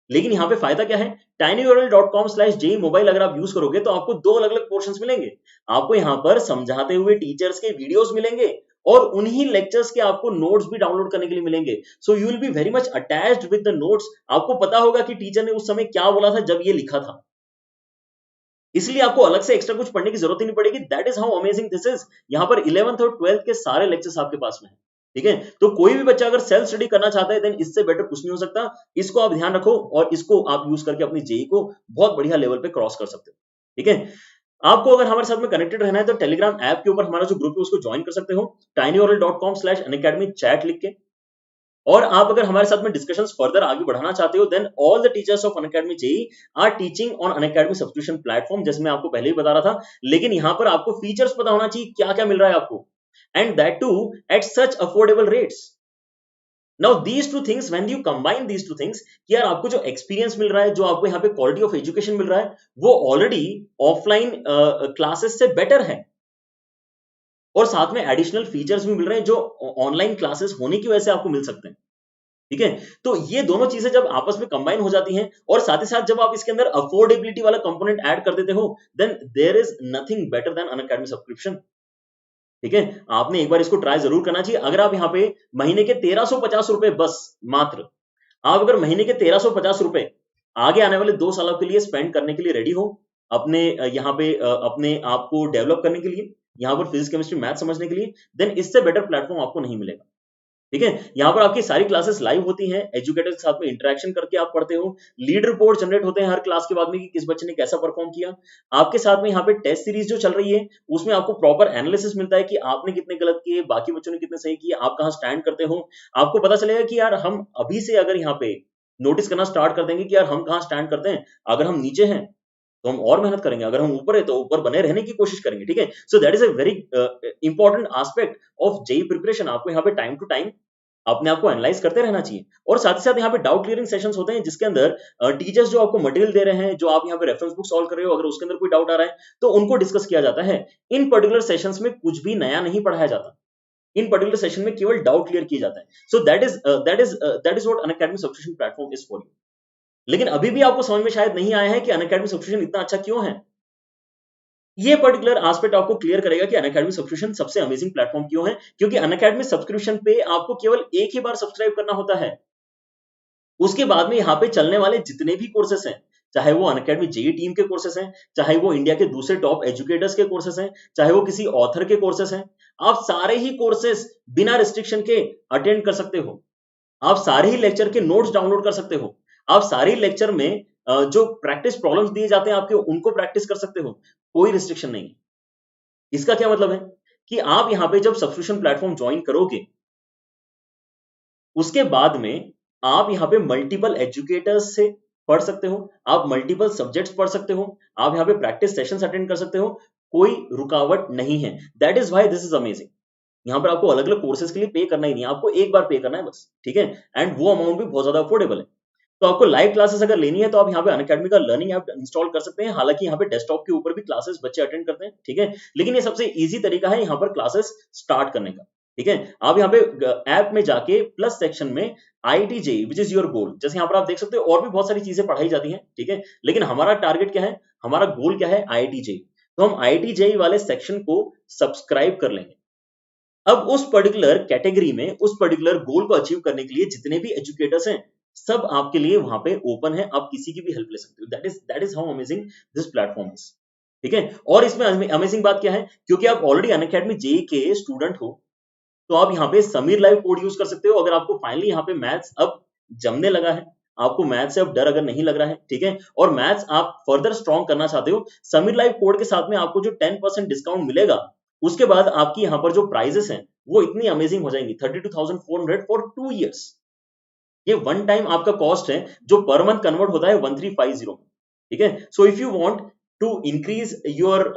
लेकिन यहाँ पे फायदा क्या है, tinyurl.com/JEE मोबाइल अगर आप यूज करोगे तो आपको 2 अलग अलग पोर्शंस मिलेंगे। आपको यहाँ पर समझाते हुए टीचर्स के वीडियोस मिलेंगे, और उन्हीं लेक्चर्स के आपको नोट्स भी डाउनलोड करने के लिए मिलेंगे। So you will be very much attached with the notes. आपको पता होगा कि टीचर ने उस समय क्या बोला था जब ये लिखा था, इसलिए आपको अलग से एक्स्ट्रा कुछ पढ़ने की जरूरत ही नहीं पड़ेगी। That is how amazing this is. यहाँ पर 11th और 12th के सारे लेक्चर्स आपके पास में है, ठीक है। तो कोई भी बच्चा अगर सेल्फ स्टडी करना चाहता है, देन इससे बेटर कुछ नहीं हो सकता। इसको आप ध्यान रखो और इसको आप यूज करके अपनी जेई को बहुत बढ़िया लेवल पे क्रॉस कर सकते हो, ठीक है। आपको अगर हमारे साथ में कनेक्टेड रहना है तो टेलीग्राम ऐप के ऊपर हमारा जो ग्रुप है उसको ज्वाइन कर सकते हो, tinyurl.com/unacademy चैट लिख के। और आप अगर हमारे साथ में डिस्कशंस फर्दर आगे बढ़ाना चाहते हो, then all the teachers of Unacademy JEE are teaching on Unacademy subscription platform, जैसे मैं आपको पहले ही बता रहा था। लेकिन यहाँ पर आपको फीचर्स पता होना चाहिए क्या क्या मिल रहा है आपको, and that too at such affordable rates. Now these two things, when you combine these two things, कि यार आपको जो एक्सपीरियंस मिल रहा है, जो आपको यहाँ पे क्वालिटी ऑफ एजुकेशन मिल रहा है, वो ऑलरेडी ऑफलाइन क्लासेस से बेटर है, और साथ में एडिशनल फीचर्स भी मिल रहे हैं जो ऑनलाइन क्लासेस होने की वजह से आपको मिल सकते हैं, ठीक है। तो ये दोनों चीजें जब आपस में कंबाइन हो जाती हैं, और साथ ही साथ जब आप इसके अंदर अफोर्डेबिलिटी वाला कंपोनेंट ऐड कर देते हो, then there is nothing better than Unacademy subscription, ठीक है। आपने एक बार इसको ट्राई जरूर करना चाहिए। अगर आप यहाँ पे महीने के 1350 रुपए, बस मात्र आप अगर महीने के 1350 रुपए आगे आने वाले 2 सालों के लिए स्पेंड करने के लिए रेडी हो, अपने यहाँ पे अपने आप को डेवलप करने के लिए, यहाँ पर फिजिक्स, केमिस्ट्री, मैथ समझने के लिए, देन इससे बेटर प्लेटफॉर्म आपको नहीं मिलेगा, ठीक है। यहाँ पर आपकी सारी क्लासेस लाइव होती हैं, एजुकेटर के साथ में इंटरेक्शन करके आप पढ़ते हो, लीड रिपोर्ट जनरेट होते हैं हर क्लास के बाद में कि किस बच्चे ने कैसा परफॉर्म किया। आपके साथ में यहाँ पे टेस्ट सीरीज जो चल रही है, उसमें आपको प्रॉपर एनालिसिस मिलता है कि आपने कितने गलत किए, बाकी बच्चों ने कितने सही किए, आप कहाँ स्टैंड करते हो। आपको पता चलेगा कि यार हम अभी से अगर यहाँ पे नोटिस करना स्टार्ट कर देंगे कि यार हम कहाँ स्टैंड करते हैं, अगर हम नीचे हैं तो हम और मेहनत करेंगे, अगर हम ऊपर है तो ऊपर बने रहने की कोशिश करेंगे, ठीक है। So that is a very important aspect of JEE preparation. आपको यहाँ पे टाइम टू टाइम अपने आप को एनालाइज करते रहना चाहिए, और साथ ही साथ यहाँ पे डाउट क्लियरिंग सेशंस होते हैं, जिसके अंदर टीचर्स जो आपको मटेरियल दे रहे हैं, जो आप यहाँ पे रेफरेंस बुक सॉल्व कर रहे हो, अगर उसके अंदर कोई डाउट आ रहा है तो उनको डिस्कस किया जाता है। इन पर्टिकुलर सेशंस में कुछ भी नया नहीं पढ़ाया जाता, इन पर्टिकुलर सेशन में केवल डाउट क्लियर किया जाता है। So that is what Unacademy subscription platform is for you. लेकिन अभी भी आपको समझ में शायद नहीं आया है कि अनअकैडमी सब्सक्रिप्शन इतना अच्छा क्यों है। ये पर्टिकुलर एस्पेक्ट आपको क्लियर करेगा कि अनअकैडमी सब्सक्रिप्शन सबसे अमेजिंग प्लेटफॉर्म क्यों है, क्योंकि अनअकैडमी सब्सक्रिप्शन पे आपको केवल एक ही बार सब्सक्राइब करना होता है। उसके बाद में यहाँ पे चलने वाले जितने भी कोर्सेस हैं, चाहे वो अनअकैडमी जेई टीम के कोर्सेस हैं, चाहे वो इंडिया के दूसरे टॉप एजुकेटर्स के कोर्सेस हैं, चाहे वो किसी ऑथर के कोर्सेस हैं, आप सारे ही कोर्सेस बिना रिस्ट्रिक्शन के अटेंड कर सकते हो। आप सारे ही लेक्चर के नोट्स डाउनलोड कर सकते हो। आप सारे ही लेक्चर में जो प्रैक्टिस प्रॉब्लम्स दिए जाते हैं आपके, उनको प्रैक्टिस कर सकते हो, कोई रिस्ट्रिक्शन नहीं है। इसका क्या मतलब है कि आप यहाँ पे जब सब्सक्रिप्शन प्लेटफॉर्म ज्वाइन करोगे, उसके बाद में आप यहाँ पे मल्टीपल एजुकेटर्स से पढ़ सकते हो, आप मल्टीपल सब्जेक्ट्स पढ़ सकते हो, आप यहाँ पे प्रैक्टिस सेशंस अटेंड कर सकते हो, कोई रुकावट नहीं है। That is why this is amazing. यहाँ पर आपको अलग अलग कोर्सेज के लिए पे करना ही नहीं है, आपको एक बार पे करना है बस, ठीक है। एंड वो अमाउंट भी बहुत ज्यादा अफोर्डेबल है। तो आपको लाइव क्लासेस अगर लेनी है तो आप यहाँ पे अनअकैडमी का लर्निंग ऐप इंस्टॉल कर सकते हैं। हालांकि यहाँ पे डेस्कटॉप के ऊपर भी क्लासेस बच्चे अटेंड करते हैं, ठीक है, लेकिन ये सबसे इजी तरीका है यहाँ पर क्लासेस स्टार्ट करने का, ठीक है। आप यहाँ पे ऐप में जाके प्लस सेक्शन में IIT JEE which is your goal, जैसे यहाँ पर आप देख सकते हो और भी बहुत सारी चीजें पढ़ाई जाती हैं, ठीक है, लेकिन हमारा टारगेट क्या है, हमारा गोल क्या है, आईआईटी जेईई। तो हम आईआईटी जेईई वाले सेक्शन को सब्सक्राइब कर लेंगे। अब उस पर्टिकुलर कैटेगरी में उस पर्टिकुलर गोल को अचीव करने के लिए जितने भी एजुकेटर्स हैं, सब आपके लिए वहां पे ओपन है, आप किसी की भी हेल्प ले सकते हो। That is how amazing this platform is, ठीक है। और इसमें अमेजिंग बात क्या है, क्योंकि आप ऑलरेडी अनअकैडमी जेईई के स्टूडेंट हो, तो आप यहाँ पे समीर लाइव कोड यूज कर सकते हो। अगर आपको फाइनली यहाँ पे मैथ्स अब जमने लगा है, आपको मैथ्स से अब डर अगर नहीं लग रहा है, ठीक है, और मैथ्स आप फर्दर स्ट्रॉन्ग करना चाहते हो, समीर लाइव कोड के साथ में आपको जो 10% डिस्काउंट मिलेगा, उसके बाद आपकी यहाँ पर जो प्राइजेस हैं वो इतनी अमेजिंग हो जाएंगी, 32,400 फॉर 2 years। ये वन टाइम आपका कॉस्ट है जो पर मंथ कन्वर्ट होता है 1350, ठीक है। So if you want to increase your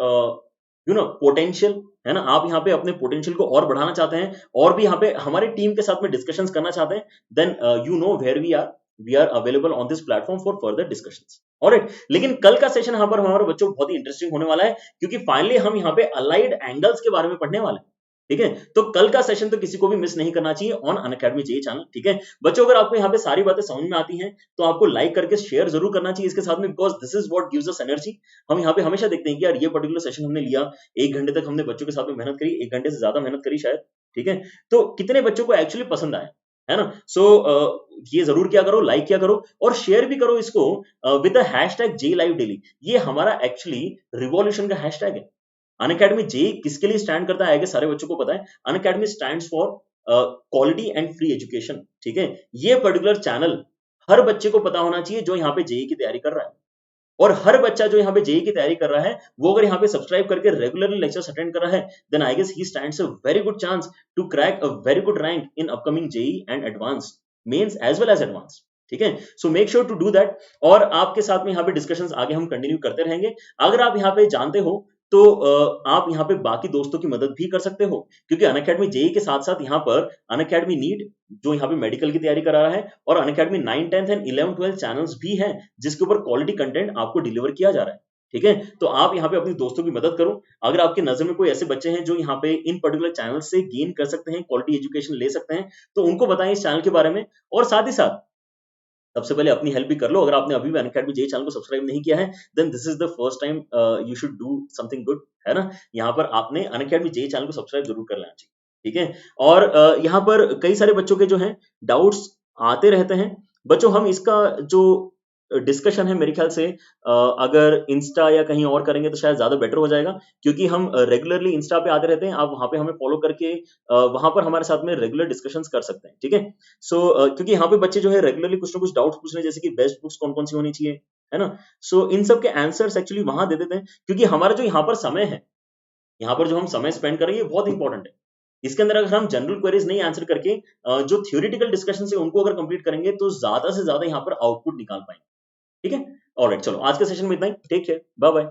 potential, है ना, आप यहाँ पे अपने पोटेंशियल को और बढ़ाना चाहते हैं और भी यहाँ पे हमारे टीम के साथ में डिस्कशंस करना चाहते हैं, then you know where we are available on this platform for further discussions. Alright, लेकिन कल का सेशन यहाँ पर हमारे बच्चों को बहुत ही इंटरेस्टिंग होने वाला है, क्योंकि फाइनली हम यहाँ पे अलाइड एंगल्स के बारे में पढ़ने वाले हैं, ठीक है। तो कल का सेशन तो किसी को भी मिस नहीं करना चाहिए ऑन अनअकैडमी जेईई चैनल, ठीक है। बच्चों, अगर आपको यहाँ पे सारी बातें समझ में आती हैं तो आपको लाइक करके शेयर जरूर करना चाहिए इसके साथ में, because this is what gives us energy. हम यहाँ पे हमेशा देखते हैं कि यार ये पर्टिकुलर सेशन हमने लिया, 1 घंटे तक हमने बच्चों के साथ में मेहनत करी, 1 घंटे से ज्यादा मेहनत करी शायद, ठीक है, तो कितने बच्चों को एक्चुअली पसंद आया, है ना। सो ये जरूर क्या करो, लाइक क्या करो और शेयर भी करो इसको with the hashtag JEE live daily. ये हमारा एक्चुअली रिवॉल्यूशन का हैशटैग है। अनअकैडमी जेईई किसके लिए स्टैंड करता है, आगे सारे बच्चों को पता है। Unacademy stands for quality and free education, ठीक है। ये पर्टिकुलर चैनल हर बच्चे को पता होना चाहिए जो यहाँ पे जेईई की तैयारी कर रहा है, और हर बच्चा जो यहाँ पे जेईई की तैयारी कर रहा है, वो अगर यहाँ पे सब्सक्राइब करके रेगुलरली लेक्चर्स अटेंड कर रहा है, then I guess he stands a very good chance to crack a very good rank in upcoming JEE and advance mains as well as advance, ठीक है। So make sure to do that, और आपके साथ में यहाँ पे discussions आगे हम कंटिन्यू करते रहेंगे। अगर आप यहाँ पे जानते हो तो आप यहाँ पे बाकी दोस्तों की मदद भी कर सकते हो, क्योंकि अनअकैडमी जेईई के साथ साथ यहाँ पर अनअकैडमी नीट जो यहाँ पे मेडिकल की तैयारी करा रहा है, और अनअकैडमी 9, 10th एंड 11, 12 चैनल्स भी हैं जिसके ऊपर क्वालिटी कंटेंट आपको डिलीवर किया जा रहा है, ठीक है। तो आप यहाँ पे अपने दोस्तों की मदद करो। अगर आपकी नजर में कोई ऐसे बच्चे हैं जो यहाँ पे इन पर्टिकुलर चैनल से गेन कर सकते हैं, क्वालिटी एजुकेशन ले सकते हैं, तो उनको बताएं इस चैनल के बारे में। और साथ ही साथ सबसे पहले अपनी हेल्प भी कर लो। अगर आपने अभी भी अनअकैडमी जेईई चैनल को सब्सक्राइब नहीं किया है, then this is the first time you should do something good, है ना। यहाँ पर आपने अनअकैडमी जेईई चैनल को सब्सक्राइब जरूर कर लेना चाहिए, ठीक है। और यहाँ पर कई सारे बच्चों के जो हैं डाउट्स आते रहते हैं। बच्चों, हम इसका जो डिस्कशन है मेरे ख्याल से अगर इंस्टा या कहीं और करेंगे तो शायद ज्यादा बेटर हो जाएगा, क्योंकि हम रेगुलरली इंस्टा पे आते रहते हैं। आप वहां पे हमें फॉलो करके वहां पर हमारे साथ में रेगुलर डिस्कशंस कर सकते हैं, ठीक है। सो क्योंकि यहाँ पे बच्चे जो है रेगुलरली कुछ ना कुछ डाउट्स पूछ रहे हैं, जैसे कि बेस्ट बुक्स कौन कौन सी होनी चाहिए, है ना। सो इन सब के आंसर्स एक्चुअली वहां दे देते हैं, क्योंकि हमारा जो यहाँ पर समय है, यहाँ पर जो हम समय स्पेंड कर रहे हैं, ये बहुत इंपॉर्टेंट है। इसके अंदर अगर हम जनरल क्वेरीज नहीं आंसर करके जो थ्योरेटिकल डिस्कशन है उनको अगर कंप्लीट करेंगे, तो ज्यादा से ज्यादा यहाँ पर आउटपुट निकाल पाएंगे, ठीक है। ऑलराइट, चलो आज के सेशन में इतना ही। Take care, bye bye.